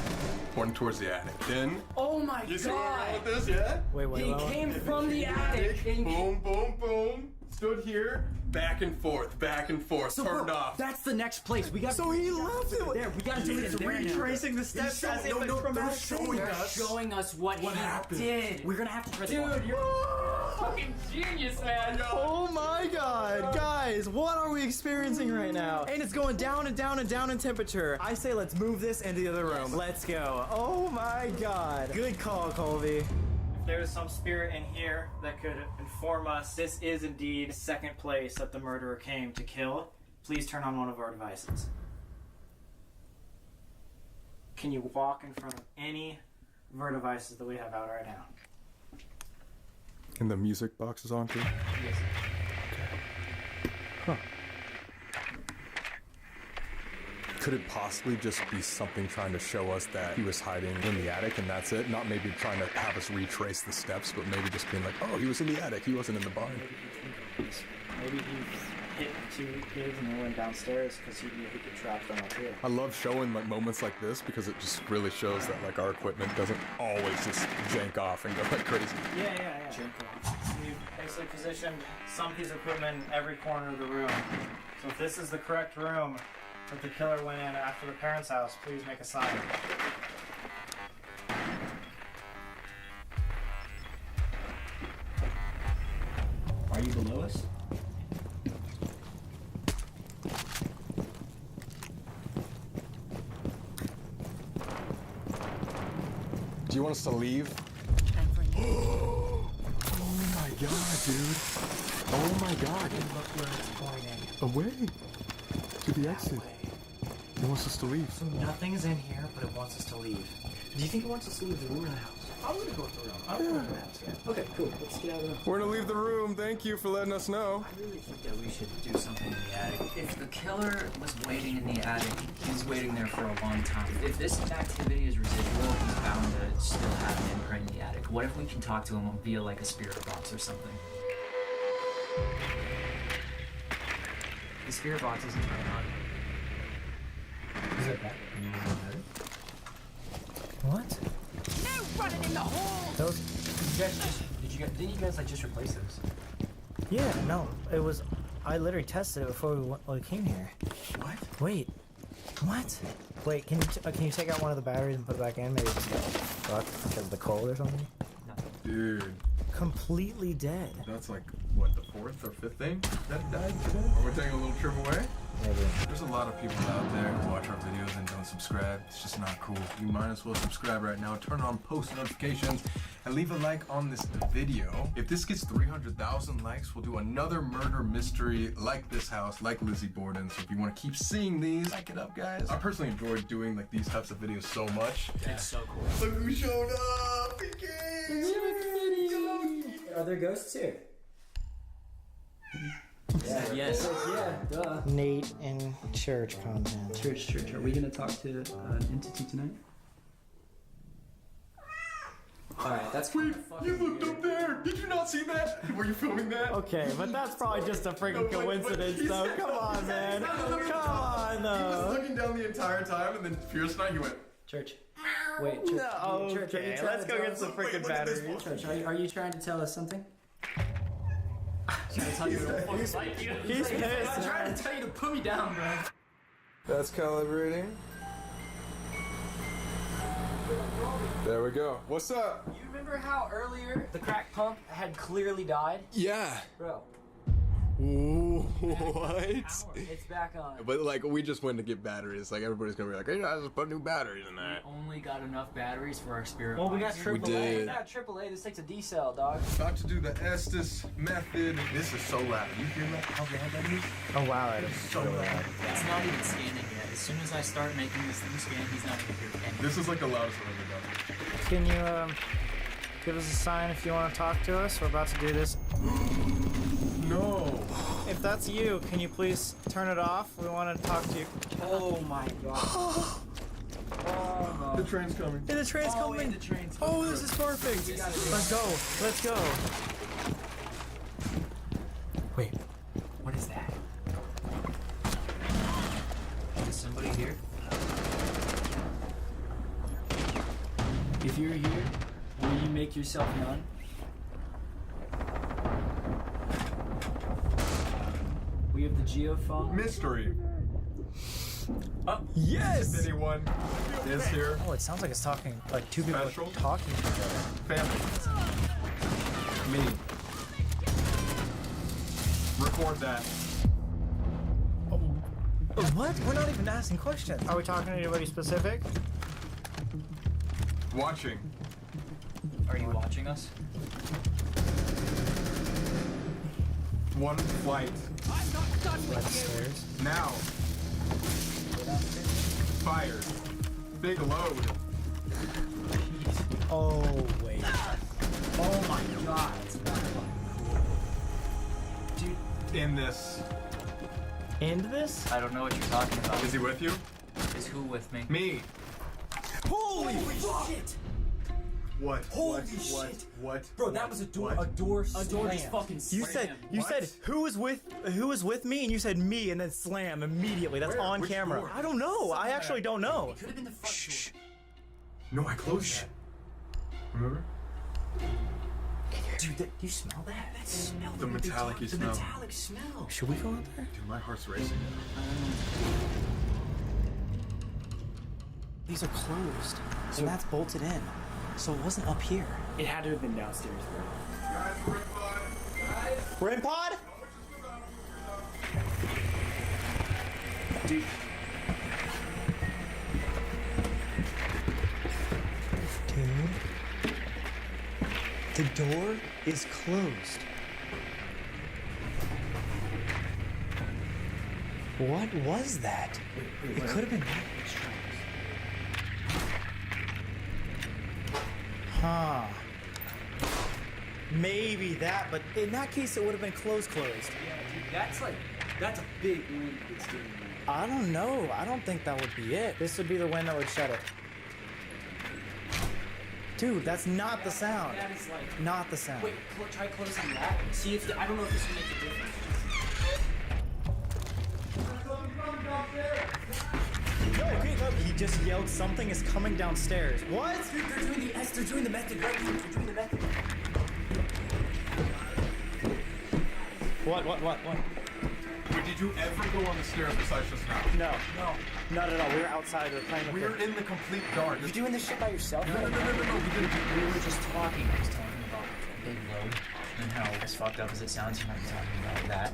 pointing towards the attic. Then,
Oh my
you see where I'm
god!
going with this, yeah?
Wait, he came from the attic and
Boom, boom, boom. Stood here, back and forth, turned off.
That's the next place. We got.
So he left it
there. We gotta do it in there now.
retracing the steps as if it's from
They're
outside.
showing us what he
happened.
did. We're gonna have to try to.
Dude, you're a fucking genius, man.
Oh my god, guys, what are we experiencing right now? And it's going down and down and down in temperature. I say let's move this into the other room. Let's go. Oh my god. Good call, Colby.
If there's some spirit in here that could inform us this is indeed the second place that the murderer came to kill, please turn on one of our devices. Can you walk in front of any of our devices that we have out right now?
And the music box is on too?
Yes.
Huh. Could it possibly just be something trying to show us that he was hiding in the attic and that's it? Not maybe trying to have us retrace the steps, but maybe just being like, oh, he was in the attic, he wasn't in the barn.
Maybe he hit 2 kids and they went downstairs because he knew he could trap them up here.
I love showing like moments like this because it just really shows that like our equipment doesn't always just jank off and go like crazy.
Yeah. We've basically positioned some piece of equipment in every corner of the room. So if this is the correct room that the killer went in after the parents' house, please make a sign. Are you below us?
Do you want us to leave? Oh my god, dude. Oh my god.
Look where it's pointing.
Away. To the exit. It wants us to leave.
So nothing's in here, but it wants us to leave. Do you think it wants us to leave the room or the house? I'm gonna go with the room. I don't want to go to the house yet. Okay, cool. Let's get out of the room.
We're gonna leave the room. Thank you for letting us know.
I really think that we should do something in the attic. If the killer was waiting in the attic, he's waiting there for a long time. If this activity is residual, he's bound to still have an imprint in the attic. What if we can talk to him via like a spirit box or something? The spirit box isn't right on. Is it back? What?
No running in the hole!
Those? Didn't you guys like just replace those?
Yeah, no, it was. I literally tested it before we came here.
What?
Wait, what? Wait, can you take out one of the batteries and put it back in? Maybe it just got fucked because of the cold or something.
Dude.
Completely dead.
That's like, what, the 4th or 5th thing that died today? Are we taking a little trip away?
Maybe.
There's a lot of people out there who watch our videos and don't subscribe. It's just not cool. You might as well subscribe right now, turn on post notifications, and leave a like on this video. If this gets 300,000 likes, we'll do another murder mystery like this house, like Lizzie Borden. So if you want to keep seeing these, like it up, guys. I personally enjoy doing like these types of videos so much.
It's so cool.
Look who showed up! He came!
Are there ghosts here? Yeah, yes. Yeah, duh.
Nate and church content.
Church. Are we gonna talk to an entity tonight?
Alright, that's
Wait, you looked up there! Did you not see that? Were you filming that?
Okay, but that's probably just a freaking coincidence, though. Come on, man. Come on,
He was
though.
looking down the entire time, and then Fierce Night, he went.
Church. Wait, Church.
No,
Church, are you
okay,
trying
let's
to
go
tell
get
us-
some freaking batteries.
Church, are you trying to tell us something? Trying to tell you to fucking like you.
He's pissed.
I'm trying to tell you to put me down, bro.
That's calibrating. There we go. What's up?
You remember how earlier the crack pump had clearly died?
Yeah.
Bro,
What?
It's back on.
But like, we just went to get batteries. Like, everybody's gonna be like, hey, guys, let's put new batteries in that.
We only got enough batteries for our spirit.
Well, we got
box.
AAA.
did.
We got AAA. This takes a D cell, dog.
About to do the Estes method. This is so loud. You hear that? How loud that is?
Oh wow, that is
So loud.
It's not even scanning yet. As soon as I start making this thing scan, he's not gonna hear anything.
This is like the loudest I've ever done.
Can you give us a sign if you want to talk to us? We're about to do this.
No.
If that's you, can you please turn it off? We want to talk to you.
Oh my god. Oh no.
The train's coming.
Hey, the train's coming.
The train's
Oh, this is perfect. Let's go. Let's go.
Wait, what is that?
Is somebody here?
If you're here, will you make yourself known? We have the geophone.
Mystery.
Oh,
yes!
If anyone is here.
Oh, it sounds like it's talking, like two people
Special.
talking to each other.
Family. Me. Record that.
What? We're not even asking questions. Are we talking to anybody specific?
Watching.
Are you watching us?
One flight.
Upstairs.
Now. Fired. Big load.
Oh, wait.
oh my god.
Dude. In this.
End this?
I don't know what you're talking about.
Is he with you?
Is who with me?
Me.
Holy shit!
What?
Holy
what?
shit!
What? What?
Bro, that was a door.
What?
A door just fucking
You
slammed.
said who was with me, and you said me, and then slam immediately. That's
Where?
on
Which
camera.
door?
I don't know. I actually don't know.
Could have been the front
No, I closed that. Remember?
Dude, you smell that? That smell.
The metallic-y
The
smell.
metallic smell.
Should we go out there?
Dude, my heart's racing.
These are closed, so that's bolted in. So it wasn't up here.
It had to have been downstairs, bro.
We're in pod?
Dude.
Dude. The door is closed. What was that? It could have been that. Huh. Maybe that, but in that case it would have been closed.
Yeah, dude, that's a big wind that's doing that.
I don't know. I don't think that would be it. This would be the wind that would shut it. Dude, that's not the sound.
That is like...
Not the sound.
Wait, try closing that. See if... I don't know if this will make a difference.
No, okay, look, he just yelled something is coming downstairs. What?
Dude, they're doing the method right here. They're doing the method.
What?
Wait, did you ever go on the stairs besides just now?
No, not at all. We were outside. We were playing with
We were in the complete dark.
You doing this shit by yourself?
No.
We were just talking. I was talking about big load and how, as fucked up as it sounds, you might be talking about that.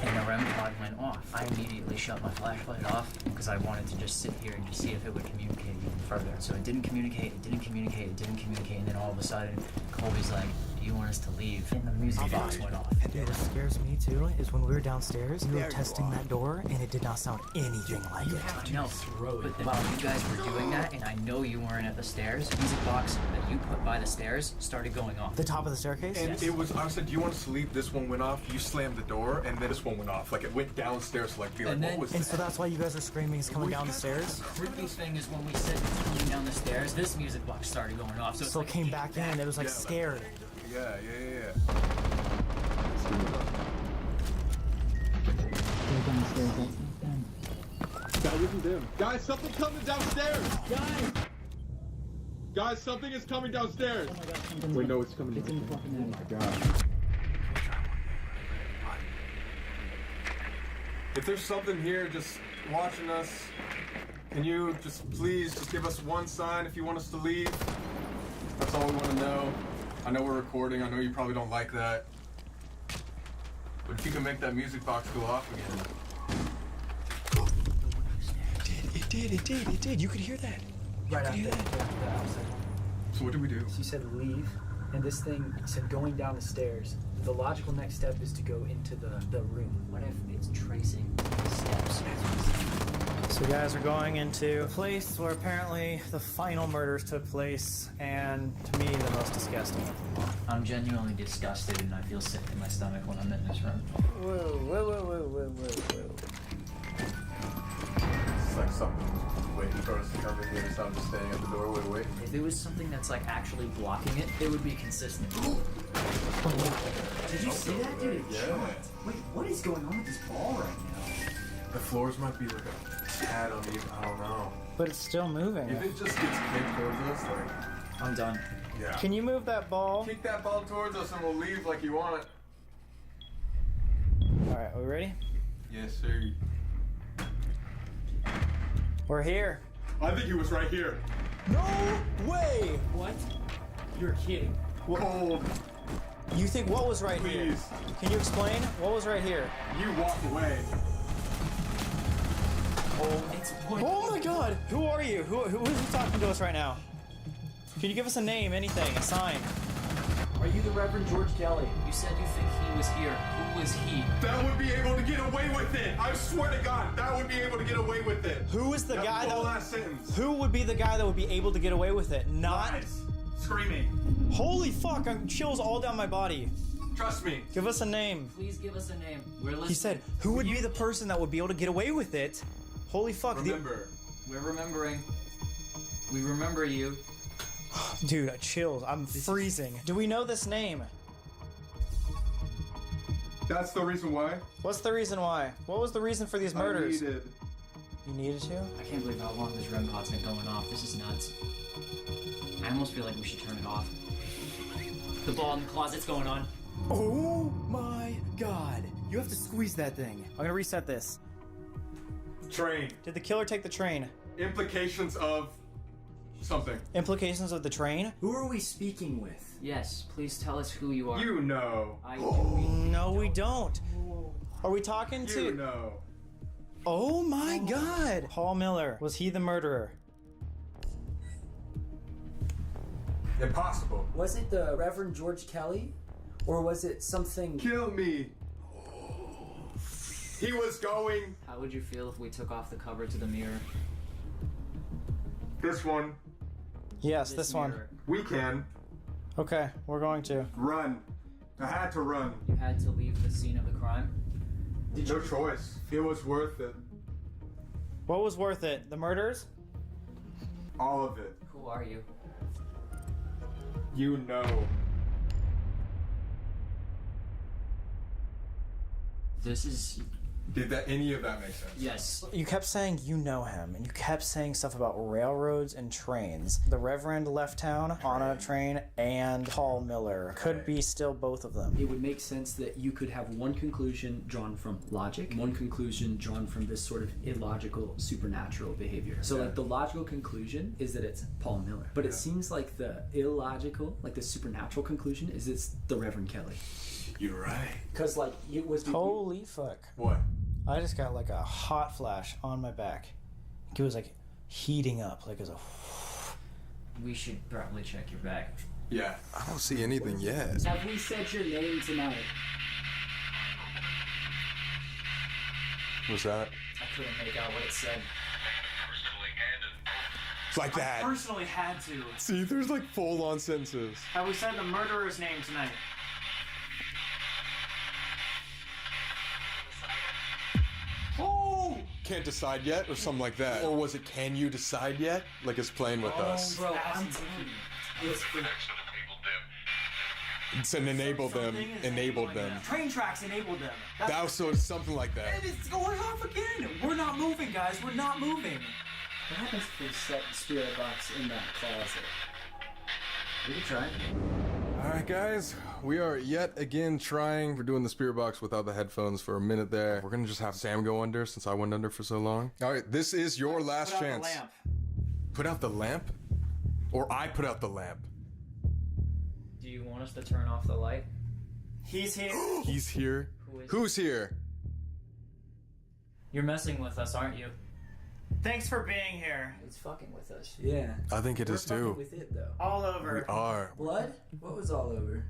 And the REM pod went off. I immediately shut my flashlight off because I wanted to just sit here and just see if it would communicate even further. So it didn't communicate, and then all of a sudden, Colby's like, do you want us to leave? And the music box went off.
Dude, what scares me too is when we were downstairs, we were testing that door, and it did not sound anything like it.
I know, but then while you guys were doing that, and I know you weren't at the stairs, the music box that you put by the stairs started going off.
The top of the staircase?
And it was, I said, do you want us to leave? This one went off. You slammed the door, and then this one went off. Like, it went downstairs to, like, be like, what was
And
that?
so that's why you guys are screaming it's coming down the stairs?
The creepy thing is when we said coming down the stairs, this music box started going off. So,
So it came back in, it was like scared.
Yeah.
That wasn't them. Guys, something's coming downstairs! Guys, something is coming downstairs! Oh my god, wait, no, it's coming downstairs. Oh my god.
If there's something here just watching us, can you just please just give us one sign if you want us to leave? That's all we want to know. I know we're recording. I know you probably don't like that. But If you can make that music box go off again.
It did. You could hear that.
Right after that.
So what do we do?
She said leave, and this thing said going down the stairs. The logical next step is to go into the room.
What if it's tracing steps?
So guys, we're going into a place where apparently the final murders took place, and to me, the most disgusting of them all.
I'm genuinely disgusted and I feel sick in my stomach when I'm in this room.
Whoa.
It's like something waiting for us to come in here, so I'm just standing at the doorway waiting.
If it was something that's like actually blocking it, it would be consistent.
Did you see that, dude?
Yeah.
Wait, what is going on with this ball right now?
The floors might be like a tad uneven, I don't know.
But it's still moving.
If it just gets kicked towards us, like...
I'm done.
Yeah.
Can you move that ball?
Kick that ball towards us and we'll leave like you want it.
Alright, are we ready?
Yes, sir.
We're here.
I think he was right here.
No way!
What? You're kidding.
Cold.
You think what was right here?
Please.
Can you explain? What was right here?
You walk away.
Oh my god! Who are you? Who's talking to us right now? Can you give us a name, anything, a sign?
Are you the Reverend George Kelly?
You said you think he was here. Who was he?
That would be able to get away with it. I swear to God, that would be able to get away with it.
Who is the guy that?
Last sentence.
Who would be the guy that would be able to get away with it? Not.
Lies. Screaming.
Holy fuck! I'm chills all down my body.
Trust me.
Give us a name.
Please give us a name. We're listening.
He said, "Who would be the person that would be able to get away with it?" Holy fuck!
Remember.
We're remembering. We remember you.
Dude, chills. I'm freezing. Do we know this name?
That's the reason why.
What's the reason why? What was the reason for these murders?
I needed.
You needed to?
I can't believe how long this REM pod's been going off. This is nuts. I almost feel like we should turn it off. The ball in the closet's going on.
Oh my god. You have to squeeze that thing. I'm gonna reset this.
Train.
Did the killer take the train?
Implications of something.
Implications of the train?
Who are we speaking with?
Yes, please tell us who you are.
You know.
No, we don't. Are we talking to?
You know.
Oh my god. Paul Miller. Was he the murderer?
Impossible.
Was it the Reverend George Kelly? Or was it something...
Kill me. He was going.
How would you feel if we took off the cover to the mirror?
This one.
Yes, this one.
We can.
Okay, we're going to.
Run. I had to run.
You had to leave the scene of the crime?
No choice. It was worth it.
What was worth it? The murders?
All of it.
Who are you?
You know.
This is...
Did any of that make sense?
Yes.
You kept saying you know him, and you kept saying stuff about railroads and trains. The Reverend left town on a train, and Paul Miller. Could be still both of them.
It would make sense that you could have one conclusion drawn from logic, one conclusion drawn from this sort of illogical supernatural behavior. So like the logical conclusion is that it's Paul Miller. But it seems like the illogical, like the supernatural conclusion is it's the Reverend Kelly.
You're right.
Because like it was...
Holy fuck.
What?
I just got like a hot flash on my back. It was like heating up, like it was a...
We should probably check your back.
Yeah. I don't see anything yet.
Have we said your name tonight?
What's that?
I couldn't make out what it said.
It's like that.
I personally had to.
See, there's like full-on sentences.
Have we said the murderer's name tonight?
Oh! Can't decide yet, or something like that. Or was it can you decide yet? Like it's playing with us.
Bro, I'm telling you.
It's an enable them, enabled them.
Train tracks enabled them.
That was something like that.
And it's going off again. We're not moving, guys. We're not moving.
What happens if we set the spirit box in that closet? We can try.
Alright guys, we are yet again trying. We're doing the spirit box without the headphones for a minute there. We're gonna just have Sam go under since I went under for so long. Alright, this is your last chance.
Put out the lamp.
Put out the lamp? Or I put out the lamp?
Do you want us to turn off the light?
He's here.
He's here.
Who
Who's here?
You're messing with us, aren't you?
Thanks for being here.
It's fucking with us.
Yeah.
I think it is too.
With it though.
All over.
We are.
Blood? What was all over?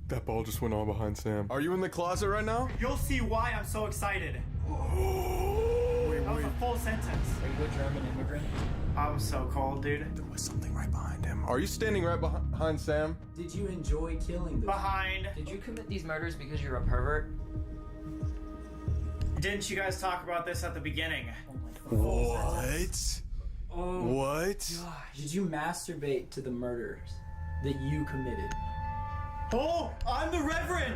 That ball just went on behind Sam. Are you in the closet right now?
You'll see why I'm so excited. That was a full sentence.
Are you a German immigrant?
I was so cold, dude.
There was something right behind him. Are you standing right behind Sam?
Did you enjoy killing them?
Behind.
Did you commit these murders because you're a pervert?
Didn't you guys talk about this at the beginning?
What?
Oh.
What?
Gosh. Did you masturbate to the murders that you committed?
Oh, I'm the Reverend!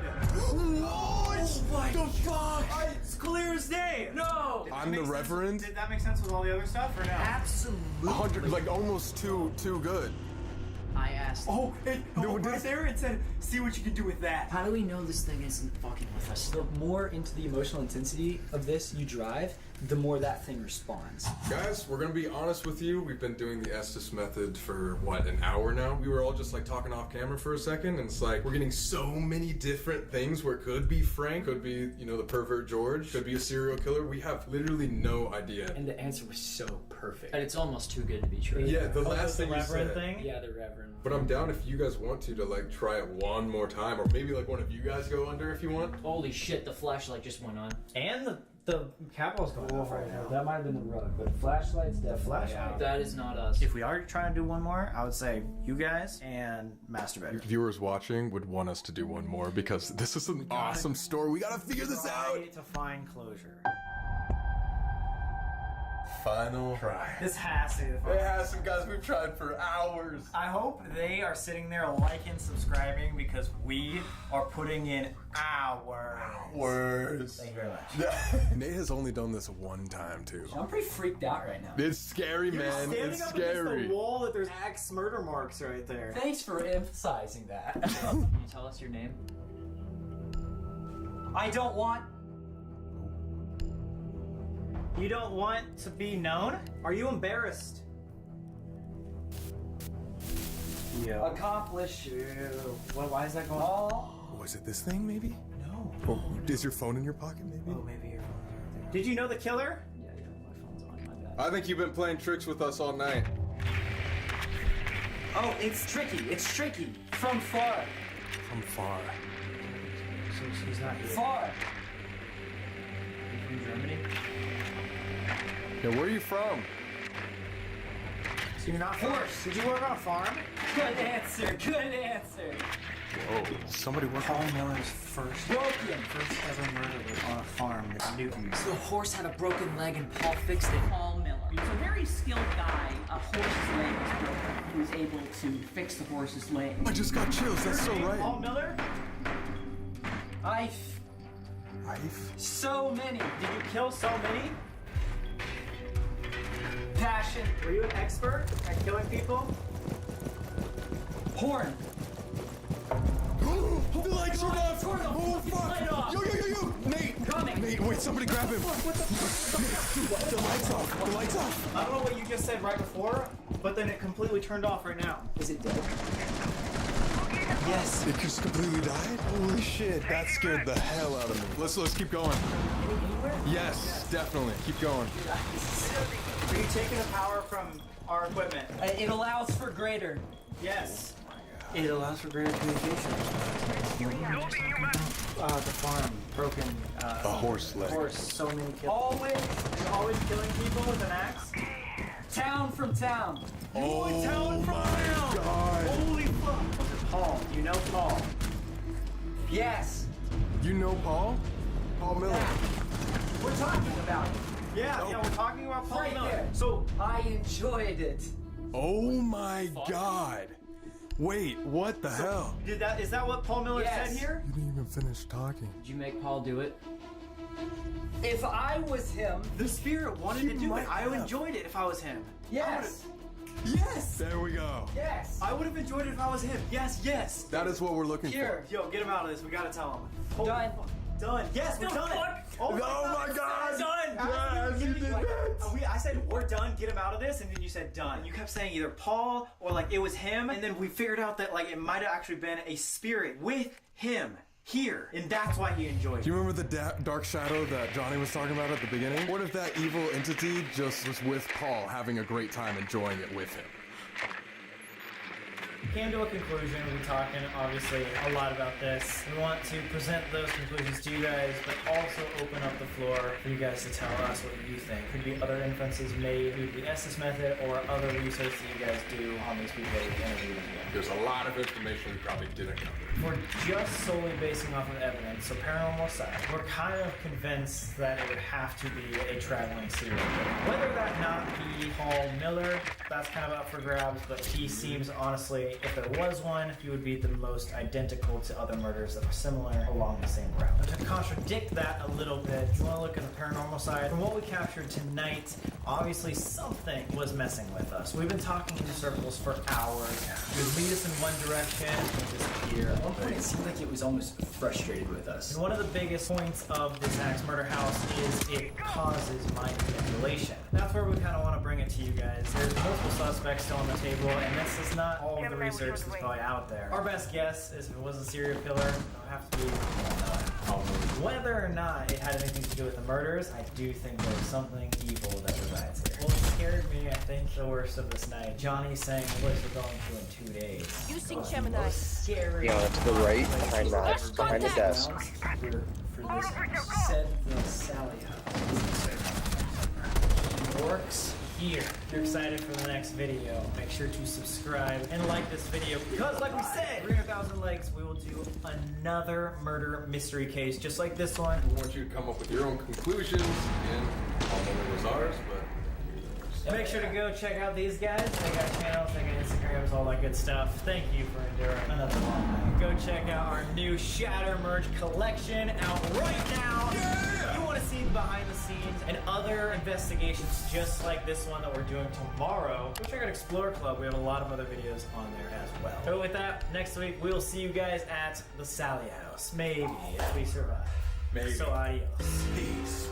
What?
What the fuck? It's clear as day! No!
I'm the Reverend?
Did that make sense with all the other stuff or no?
Absolutely.
100, like almost too good.
I asked.
Oh, right there it said, see what you can do with that.
How do we know this thing isn't fucking with us?
The more into the emotional intensity of this you drive, the more that thing responds.
Guys, we're gonna be honest with you. We've been doing the Estes method for what, an hour now? We were all just like talking off camera for a second, and it's like we're getting so many different things where it could be Frank, could be, you know, the pervert George, could be a serial killer. We have literally no idea.
And the answer was so perfect.
And it's almost too good to be true.
Yeah, the last thing
the
you
Reverend
said.
thing?
Yeah, the Reverend.
But I'm down if you guys want to like try it one more time, or maybe like one of you guys go under if you want.
Holy shit, the flashlight just went on.
And the capital's going off right now.
That might have been the rug, but flashlights definitely.
Flashlight.
That is not us.
If we are trying to do one more, I would say you guys and masturbate.
Viewers watching would want us to do one more because this is an awesome story. We gotta figure this out.
To find closure.
Final try.
This has to be the
It
final.
has some guys. We've tried for hours.
I hope they are sitting there liking, subscribing because we are putting in hours. Thank you very much.
Nate has only done this one time too.
I'm pretty freaked out right now.
It's scary, man. It's scary.
Against the wall that there's axe murder marks right there.
Thanks for emphasizing that.
Can you tell us your name?
I don't want. You don't want to be known? Are you embarrassed? Yeah.
Accomplish.
Why is that going on?
Was it this thing, maybe?
No.
Or is your phone in your pocket, maybe?
Oh, maybe your phone's right there. Did you know the killer?
Yeah, my phone's on, my bad.
I think you've been playing tricks with us all night.
Oh, it's tricky. It's tricky. From far.
From far.
She's not here.
Far.
You from Germany?
Yeah, where are you from?
So you're not forced. Did you work on a farm?
Good answer. Good answer.
Whoa, somebody work
Paul Miller's first ever murder was on a farm in Newton.
The horse had a broken leg and Paul fixed it.
Paul Miller. He's a very skilled guy. A horse's leg was broken. He was able to fix the horse's leg.
I just got chills. That's so right.
Paul Miller?
I've so many.
Did you kill so many?
Passion.
Were you an expert at killing people?
Horn.
The lights are off! Oh,
Light off.
fuck! Yo! Nate!
Coming.
Nate, wait, somebody grab him! The lights off! The lights off!
I don't know what you just said right before, but then it completely turned off right now.
Is it dead?
Yes.
It just completely died? Holy shit, that scared the hell out of me. Let's keep going. Yes, definitely. Keep going.
Are you taking the power from our equipment?
It allows for greater.
Yes. It allows for greater communication. The farm. Broken.
A horse leg.
Horse. So many kills. Always killing people with an axe?
Town from town.
Oh
town from
my
town.
god!
Holy fuck. Paul. You know Paul?
Yes.
You know Paul? Paul Miller.
Yeah. We're talking about it.
Yeah, we're talking about Paul
Right
Miller.
there.
So
I enjoyed it.
Oh my god! Wait, what the hell?
is that what Paul Miller
Yes.
said here?
You didn't even finish talking.
Did you make Paul do it?
If I was him,
The spirit wanted to do it. I enjoyed it if I was him.
yes.
Yes.
There we go.
Yes.
I would have enjoyed it if I was him. Yes.
That is what we're looking
Here.
Yo, get him out of this. We gotta tell him.
Done.
Done. Yes, we're
No,
done.
fuck.
Oh
my God.
Done.
Yes, you did that.
I said we're done. get him out of this, and then you said done. You kept saying either Paul or like it was him, and then we figured out that like it might have actually been a spirit with him here, and that's why he enjoyed it.
Do you remember the dark shadow that Johnny was talking about at the beginning? What if that evil entity just was with Paul, having a great time enjoying it with him?
Came to a conclusion. We're talking obviously a lot about this. We want to present those conclusions to you guys, but also open up the floor for you guys to tell us what you think. Could be other inferences made through the Estes method or other research that you guys do on these people that we've interviewed.
There's a lot of information we probably didn't cover.
We're just solely basing off of evidence, so paranormal side. We're kind of convinced that it would have to be a traveling serial killer. Whether that not be Paul Miller, that's kind of up for grabs, but he seems honestly, if there was one, he would be the most identical to other murders that were similar along the same route. But to contradict that a little bit, if you want to look at the paranormal side, from what we captured tonight, obviously something was messing with us. We've been talking in circles for hours. It would lead us in one direction and disappear.
At one point it seemed like it was almost frustrated with us.
And one of the biggest points of this Axe Murder House is it causes mind manipulation. That's where we kind of want to bring it to you guys. There's multiple suspects still on the table, and this is not all of the research that's probably out there. Our best guess is if it was a serial killer, it would have to be whether or not it had anything to do with the murders. I do think there was something evil that resides here. Well, it scared me, I think, the worst of this night. Johnny saying what we're going through in 2 days.
Using Gemini.
Scary.
Yeah, to the right, behind the desk.
For this said the Sally House. Works here. If you're excited for the next video, make sure to subscribe and like this video because, like we said, 300,000 likes, we will do another murder mystery case just like this one.
We want you to come up with your own conclusions, and although it was ours, but
and make sure to go check out these guys. They got channels, they got Instagrams, all that good stuff. Thank you for enduring another long night. Go check out our new Shatter merch collection out right now. Yeah! You want to see behind the scenes and other investigations just like this one that we're doing tomorrow, go check out Explorer Club. We have a lot of other videos on there as well. So with that, next week we'll see you guys at the Sally House. Maybe if we survive.
Maybe.
So adios.
Peace.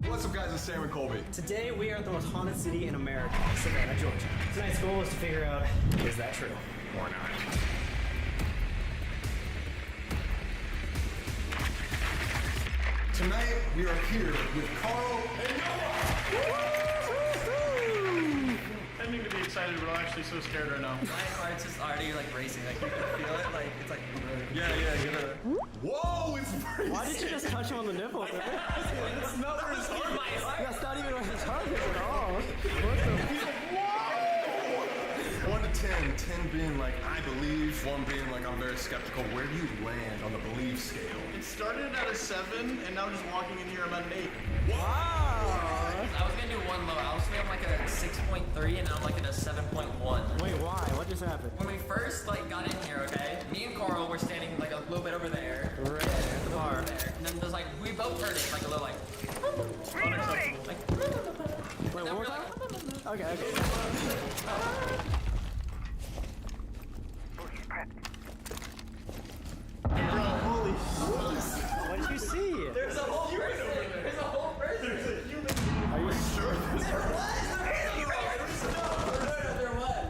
What's up, guys? It's Sam and Colby.
Today we are at the most haunted city in America, Savannah, Georgia. Tonight's goal is to figure out, is that true or not?
Tonight, we are here with Carl and Noah.
Tending to be excited, but I'm actually so scared right now.
My heart's just already like racing. Like you can feel it. Like it's like.
Yeah, get it.
Whoa, it's very
Why did you just touch him on the nipple? It's not where his heart is. That's not even where his heart is at all. What the?
1 to 10, 10 being like, I believe, 1 being like, I'm very skeptical. Where do you land on the believe scale?
It started at a 7, and now just walking in here, I'm at an 8. Wow!
I was gonna do one low. I was feeling like a 6.3, and now I'm like at a 7.1.
Wait, why? What just happened?
When we first like got in here, okay, me and Carl were standing like a little bit over there.
Right at the bar.
There. And then there's like we both heard it like a little like.
Unacceptable.
Like.
Wait, what was that? Okay. Bro, holy shit. What did you see?
There's a whole person. There's a whole person.
There's a human. Are you sure?
There was. There was.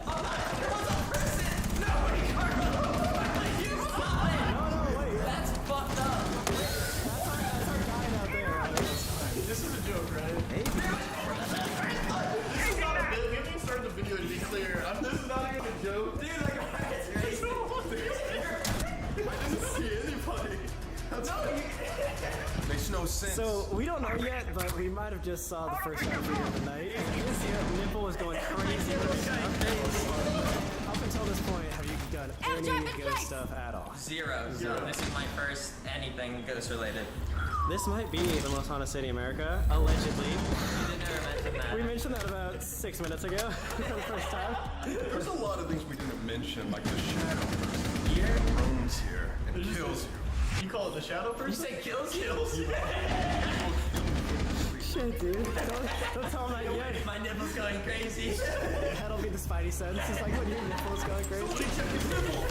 There was a person. No, Carl. You saw it.
No, wait.
That's fucked up.
That's our guy out there. This is a joke, right? Hey. This is not a bit. We haven't even started the video to be clear. This is not even a joke.
Dude, like, it's crazy.
I didn't see anybody. That's
Makes no sense.
So, we don't know yet, but we might have just saw the first time video of the night. His nipple was going crazy with his Up until this point, have you done any ghost stuff at all?
Zero. This is my first anything ghost related.
This might be the most haunted city in America, allegedly.
You didn't ever mention that.
We mentioned that about 6 minutes ago for the first time.
There's a lot of things we didn't mention, like the shadow. Here, drone
comes here and kills you.
You call it the shadow person?
You say kills you?
Kills you. Shit, dude. Don't tell him that yet.
My nipple's going crazy.
That'll be the Spidey sense. It's like when your nipple's going crazy.
Somebody check his nipple.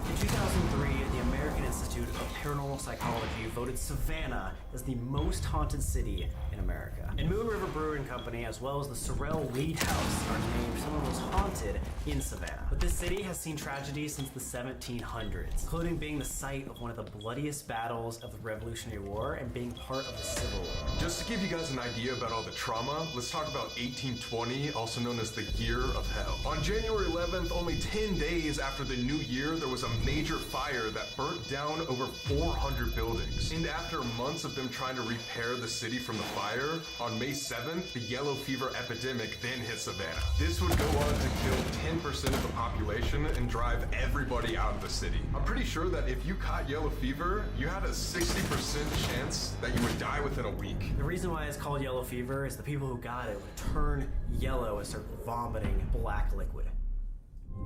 In 2003, the American Institute of Paranormal Psychology voted Savannah as the most haunted city in America. And Moon River Brewing Company, as well as the Sorrel Weed House, are named some of the most haunted in Savannah. But this city has seen tragedy since the 1700s, including being the site of one of the bloodiest battles of the Revolutionary War and being part of the Civil War.
Just to give you guys an idea about all the trauma, let's talk about 1820, also known as the Year of Hell. On January 11th, only 10 days after the new year, there was a major fire that burnt down over 400 buildings. And after months of them trying to repair the city from the fire, on May 7th, the yellow fever epidemic then hit Savannah. This would go on to kill 10% of the population and drive everybody out of the city. I'm pretty sure that if you caught yellow fever, you had a 60% chance that you would die within a week.
The reason why it's called yellow fever is the people who got it would turn yellow and start vomiting black liquid.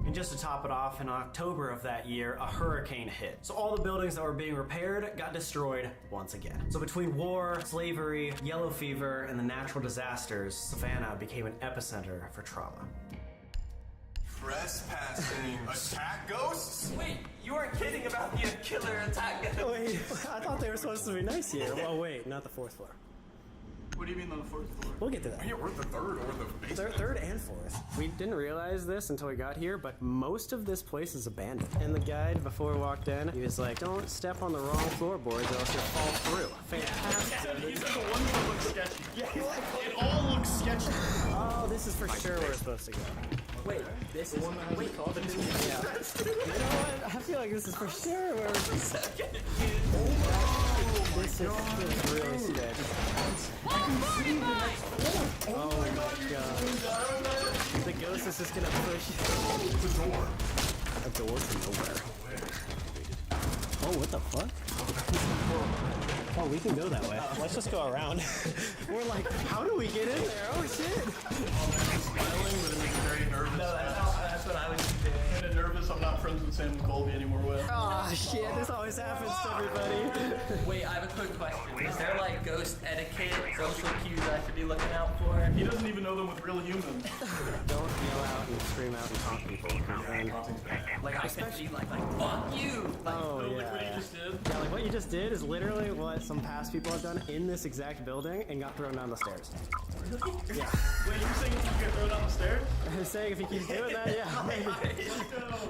And just to top it off, in October of that year, a hurricane hit. So all the buildings that were being repaired got destroyed once again. So between war, slavery, yellow fever, and the natural disasters, Savannah became an epicenter for trauma.
Trespassing. Attack ghosts?
Wait, you weren't kidding about the killer attack ghost.
Wait, I thought they were supposed to be nice here. Well, wait, not the fourth floor.
What do you mean on the fourth floor?
We'll get to that.
Yeah, we're the third or the basement.
Third and fourth. We didn't realize this until we got here, but most of this place is abandoned. And the guide, before we walked in, he was like, don't step on the wrong floorboards or else you'll fall through. Fantastic.
He said the one that looks sketchy. Yeah, it all looks sketchy.
Oh, this is for sure where we're supposed to go.
Wait, this is one that has
yeah. You know what? I feel like this is for sure where we're supposed to go. This is really sketchy. Oh my god. The ghost is just gonna push
the door.
A door to nowhere. Oh, what the fuck? Oh, we can go that way. Let's just go around. We're like, how do we get in there? Oh shit!
Smiling, but it makes me very nervous.
No, that's what I was doing.
I'm kind of nervous. I'm not friends with Sam Colby anymore. Will.
Oh shit! This always happens to everybody.
Wait, I have a quick question. Is there like ghost etiquette, social cues I should be looking out for?
He doesn't even know them with real humans.
Don't yell out and scream out and taunt people.
Like I can be like fuck you. Like,
oh yeah.
Like what you just did.
Yeah, like what you just did is literally what some past people have done in this exact building and got thrown down the stairs.
Really?
Yeah.
Wait, you're saying if you get thrown down the stairs?
I'm saying if he keeps doing that, yeah. Maybe.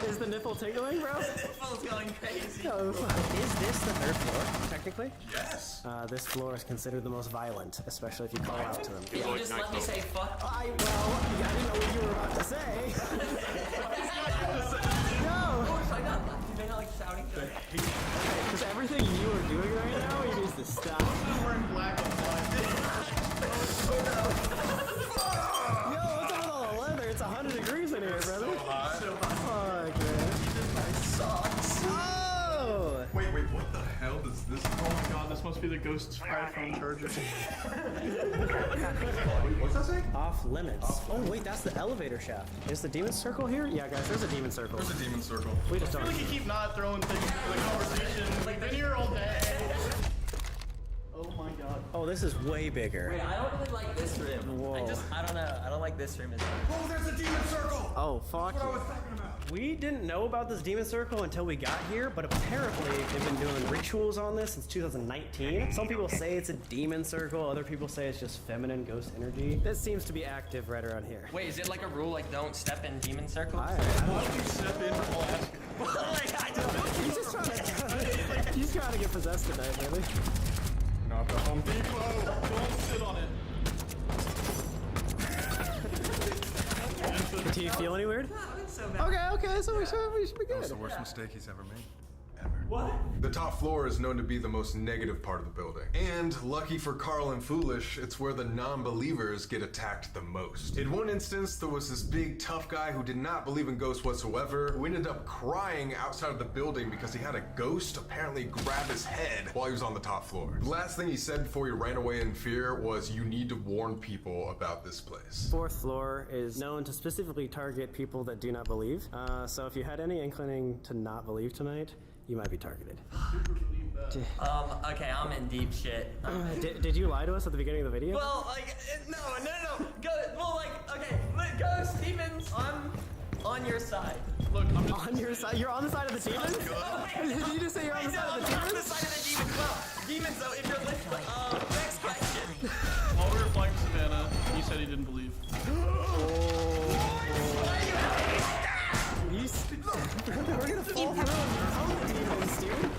Is the nipple tingling, bro?
The nipple's going crazy.
No. Is this the third floor, technically?
Yes.
This floor is considered the most violent, especially if you call out to them.
Did you just let me say fuck?
I didn't know what you were about to say. No!
You're not like shouting.
Because everything you are doing right now, you need to stop.
I'm wearing black on black.
Yo, what's up with all the leather? It's 100 degrees in here, brother.
So hot.
Fuck, man.
My socks.
Oh!
Wait, what the hell does this?
Oh my god, this must be the ghost's iPhone charger.
Wait, what's that say?
Off limits. Oh wait, that's the elevator shaft. Is the demon circle here? Yeah, guys, there's a demon circle.
There's a demon circle.
We just
I
don't.
feel like you keep not throwing things into the conversation. Like, been here all day. Oh my god.
Oh, this is way bigger.
Wait, I don't really like this room.
Whoa.
I don't know. I don't like this room as much.
Oh, there's a demon circle.
Oh, fuck.
That's what I was talking about.
We didn't know about this demon circle until we got here, but apparently they've been doing rituals on this since 2019. Some people say it's a demon circle, other people say it's just feminine ghost energy. This seems to be active right around here.
Wait, is it like a rule like don't step in demon circles?
I don't
Why don't you step in for Alaska?
He's just trying to get possessed tonight, really.
Not the Home
Depot. Don't sit on it.
Do you feel any weird?
So bad.
Okay, so we should be good.
That's the worst mistake he's ever made. Ever.
What?
The top floor is known to be the most negative part of the building. And lucky for Carl and Foolish, it's where the non-believers get attacked the most. In one instance, there was this big tough guy who did not believe in ghosts whatsoever, who ended up crying outside of the building because he had a ghost apparently grab his head while he was on the top floor. The last thing he said before he ran away in fear was, "You need to warn people about this place."
Fourth floor is known to specifically target people that do not believe. So if you had any inclining to not believe tonight, you might be targeted.
Okay, I'm in deep shit.
Did you lie to us at the beginning of the video?
Well, like, no. Go, well, like, okay, ghosts, demons, I'm on your side.
Look, I'm on your side? You're on the side of the demons? Did you just say you're on the side of the demons?
I'm on the side of the demons. Well, demons, though, if you're listening, next question.
While we were flying to Savannah, he said he didn't believe.
We're gonna fall through demons, dude.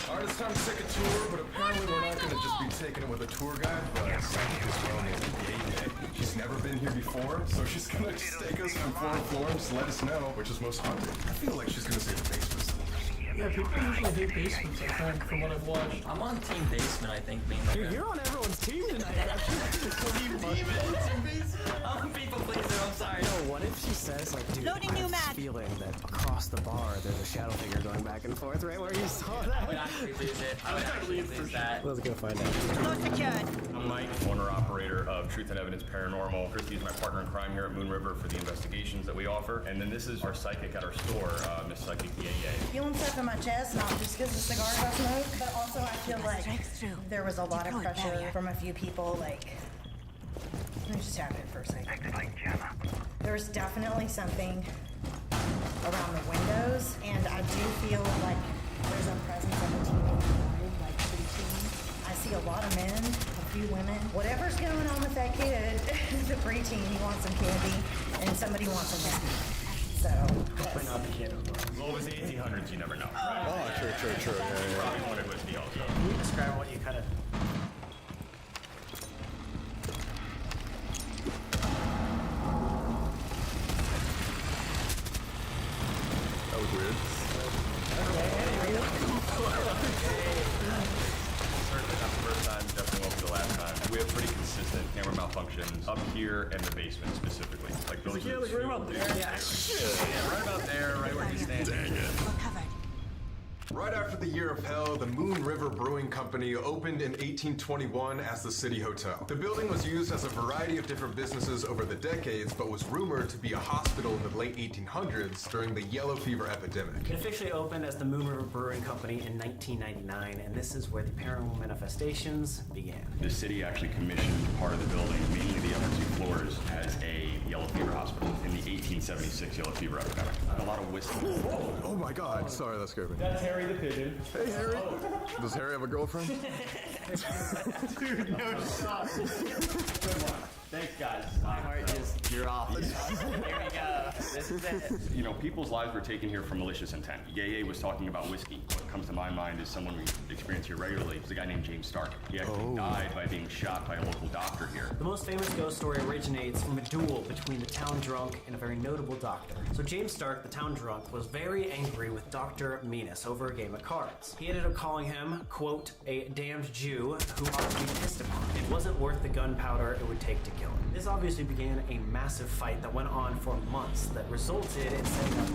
Alright, it's time to take a tour, but apparently we're not gonna just be taking it with a tour guide, but a psychic as well named Yay. She's never been here before, so she's gonna just take us from floor to floor and just let us know which is most haunted. I feel like she's gonna say the basement's the worst.
Yeah, people usually hate basements, I think, from what I've watched.
I'm on team basement, I think, mainly.
Dude, you're on everyone's team tonight,
Team demons. I'm a people pleaser, I'm sorry.
Yo, what if she says, like, dude,
Loading
I
new
have
map.
this feeling that across the bar there's a shadow figure going back and forth, right where you saw that?
I would actually lose it. I would actually lose that.
Let's go find out.
Door secured.
I'm Mike, owner-operator of Truth and Evidence Paranormal. Christy is my partner in crime here at Moon River for the investigations that we offer. And then this is our psychic at our store, Miss Psychic Yay.
Feeling stuff in my chest, not just because the cigars I smoke, but also I feel like there was a lot of pressure from a few people, like, let me just tap it for a second. There was definitely something around the windows, and I do feel like there's a presence of a teenage boy, like preteen. I see a lot of men, a few women. Whatever's going on with that kid, the preteen, he wants some candy, and somebody wants some whiskey. So,
Probably not the kid.
Well, it was the 1800s, you never know.
Oh, true. Yeah.
Probably wanted whiskey also.
Can you describe what you kind of...
That was weird.
Certainly not the first time, definitely won't be the last time. We have pretty consistent camera malfunctions up here and the basement specifically. Like those are the two. Yeah, right about there, right where he's standing. Dang it.
Right after the Year of Hell, the Moon River Brewing Company opened in 1821 as the City Hotel. The building was used as a variety of different businesses over the decades, but was rumored to be a hospital in the late 1800s during the yellow fever epidemic.
It officially opened as the Moon River Brewing Company in 1999, and this is where the paranormal manifestations began.
The city actually commissioned part of the building, mainly the upper two floors, as a yellow fever hospital in the 1876 yellow fever epidemic. A lot of whiskey.
Oh my god, sorry, that scared me.
That's Harry the pigeon.
Hey, Harry. Does Harry have a girlfriend?
Dude, no shot.
Thanks, guys. My heart just, you're off. Here we go. This is it.
You know, people's lives were taken here for malicious intent. Yay was talking about whiskey. What comes to my mind is someone we experience here regularly. It's a guy named James Stark. He actually died by being shot by a local doctor here.
The most famous ghost story originates from a duel between the town drunk and a very notable doctor. So James Stark, the town drunk, was very angry with Dr. Minas over a game of cards. He ended up calling him, quote, a damned Jew who ought to be pissed upon. It wasn't worth the gunpowder it would take to kill him. This obviously began a massive fight that went on for months that resulted in setting up.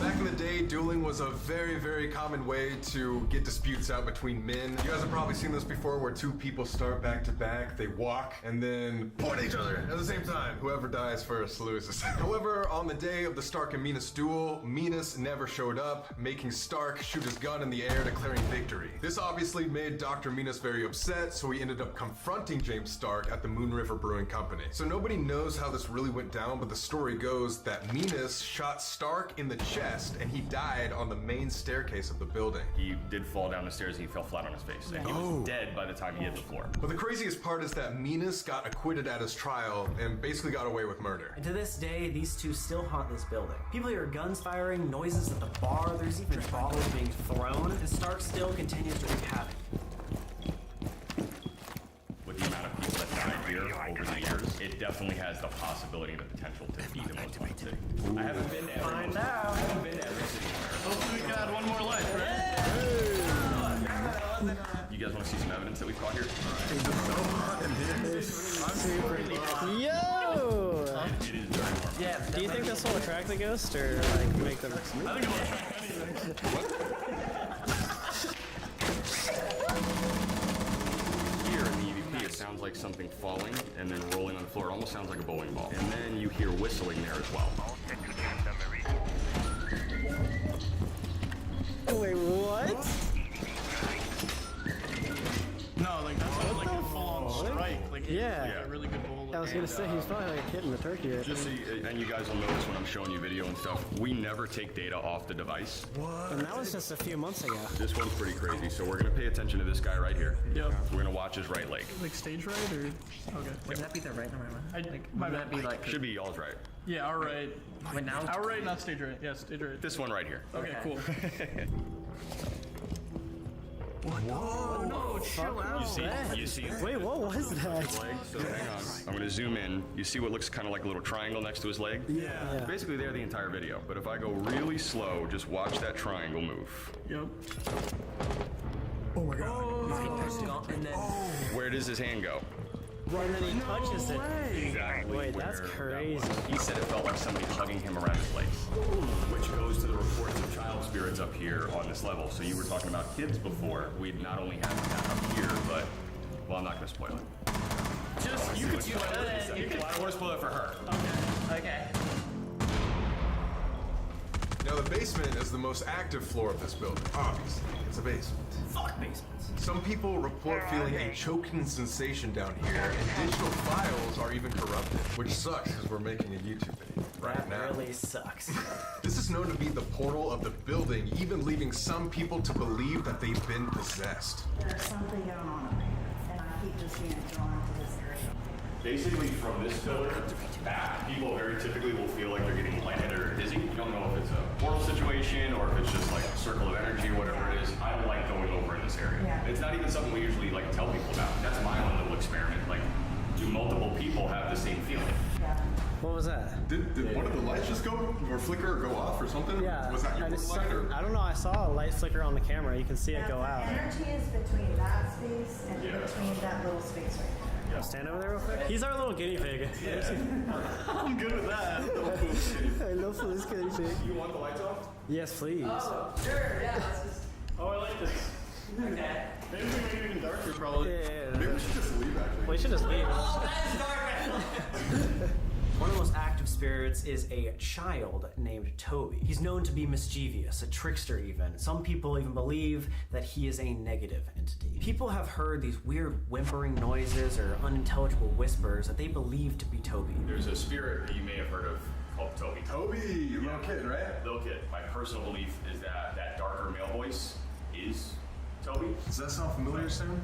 Back in the day, dueling was a very, very common way to get disputes out between men. You guys have probably seen this before where two people start back to back, they walk, and then point at each other at the same time. Whoever dies first loses. However, on the day of the Stark and Minas duel, Minas never showed up, making Stark shoot his gun in the air, declaring victory. This obviously made Dr. Minas very upset, so he ended up confronting James Stark at the Moon River Brewing Company. So nobody knows how this really went down, but the story goes that Minas shot Stark in the chest and he died on the main staircase of the building.
He did fall down the stairs and he fell flat on his face. And he was dead by the time he hit the floor.
But the craziest part is that Minas got acquitted at his trial and basically got away with murder.
And to this day, these two still haunt this building. People hear guns firing, noises at the bar, there's even bottles being thrown, and Stark still continues to wreak havoc.
With the amount of people that died here over the years, it definitely has the possibility and the potential to be the most haunted city. I haven't been to every city where get caught here.
Yo!
It is very warm.
Yeah. Do you think this will attract the ghost or like make them?
Here in the EVP, it sounds like something falling and then rolling on the floor. It almost sounds like a bowling ball. And then you hear whistling there as well.
Wait, what?
No, like that sounds like a full-on strike. Like
Yeah.
a really good bowl.
I was gonna say he's probably like hitting the turkey.
Just so you, and you guys will notice when I'm showing you video and stuff, we never take data off the device.
What? And that was just a few months ago.
This one's pretty crazy, so we're gonna pay attention to this guy right here.
Yep.
We're gonna watch his right leg.
Like stage right or okay.
Would that be the right or my left?
Like, my
Would that be like?
Should be y'all's right.
Yeah, our right.
Wait, now it's
Our right, not stage right. Yeah, stage right.
This one right here.
Okay, cool.
Whoa,
no, chill out.
You see it?
Wait, what was that?
So hang on. I'm gonna zoom in. You see what looks kind of like a little triangle next to his leg?
Yeah.
Basically there the entire video. But if I go really slow, just watch that triangle move.
Yep.
Oh my God.
And then
Where does his hand go?
And then he touches it.
Exactly.
Wait, that's
where
crazy.
that was. He said it felt like somebody hugging him around his legs, which goes to the reports of child spirits up here on this level. So you were talking about kids before. We'd not only have that up here, but, well, I'm not going to spoil it.
just you could spoil it.
Well, I don't want to spoil it for her.
Okay.
Now the basement is the most active floor of this building. Obviously, it's a basement.
Fuck basements.
Some people report feeling a choking sensation down here, and digital files are even corrupted, which sucks because we're making a YouTube video right now.
That really sucks.
This is known to be the portal of the building, even leaving some people to believe that they've been possessed.
There's something going on up here, and I keep just being drawn to this area.
Basically, from this pillar back, people very typically will feel like they're getting lightheaded or dizzy. You don't know if it's a portal situation or if it's just like a circle of energy, whatever it is. I don't like going over in this area.
Yeah.
It's not even something we usually like tell people about. That's my own little experiment. Like, do multiple people have the same feeling?
Yeah.
What was that?
Did one of the lights just go or flicker or go off or something?
Yeah.
Was that your light or?
I don't know. I saw a light flicker on the camera. You can see it go
The
out.
energy is between that space and
Yeah.
between that little space right there.
Stand over there real quick. He's our little guinea pig.
I'm good with that.
I love this guinea pig.
You want the lights off?
Yes, please.
Oh, sure. Yeah. Let's just.
Oh, I like this.
Okay.
Maybe we make it even darker, probably.
Yeah.
Maybe we should just leave actually.
We should just leave.
Oh, that is dark.
One of the most active spirits is a child named Toby. He's known to be mischievous, a trickster even. Some people even believe that he is a negative entity. People have heard these weird whimpering noises or unintelligible whispers that they believe to be Toby.
There's a spirit that you may have heard of called Toby.
Toby, your little kid, right?
Little kid. My personal belief is that that darker male voice is Toby.
Does that sound familiar, Sam?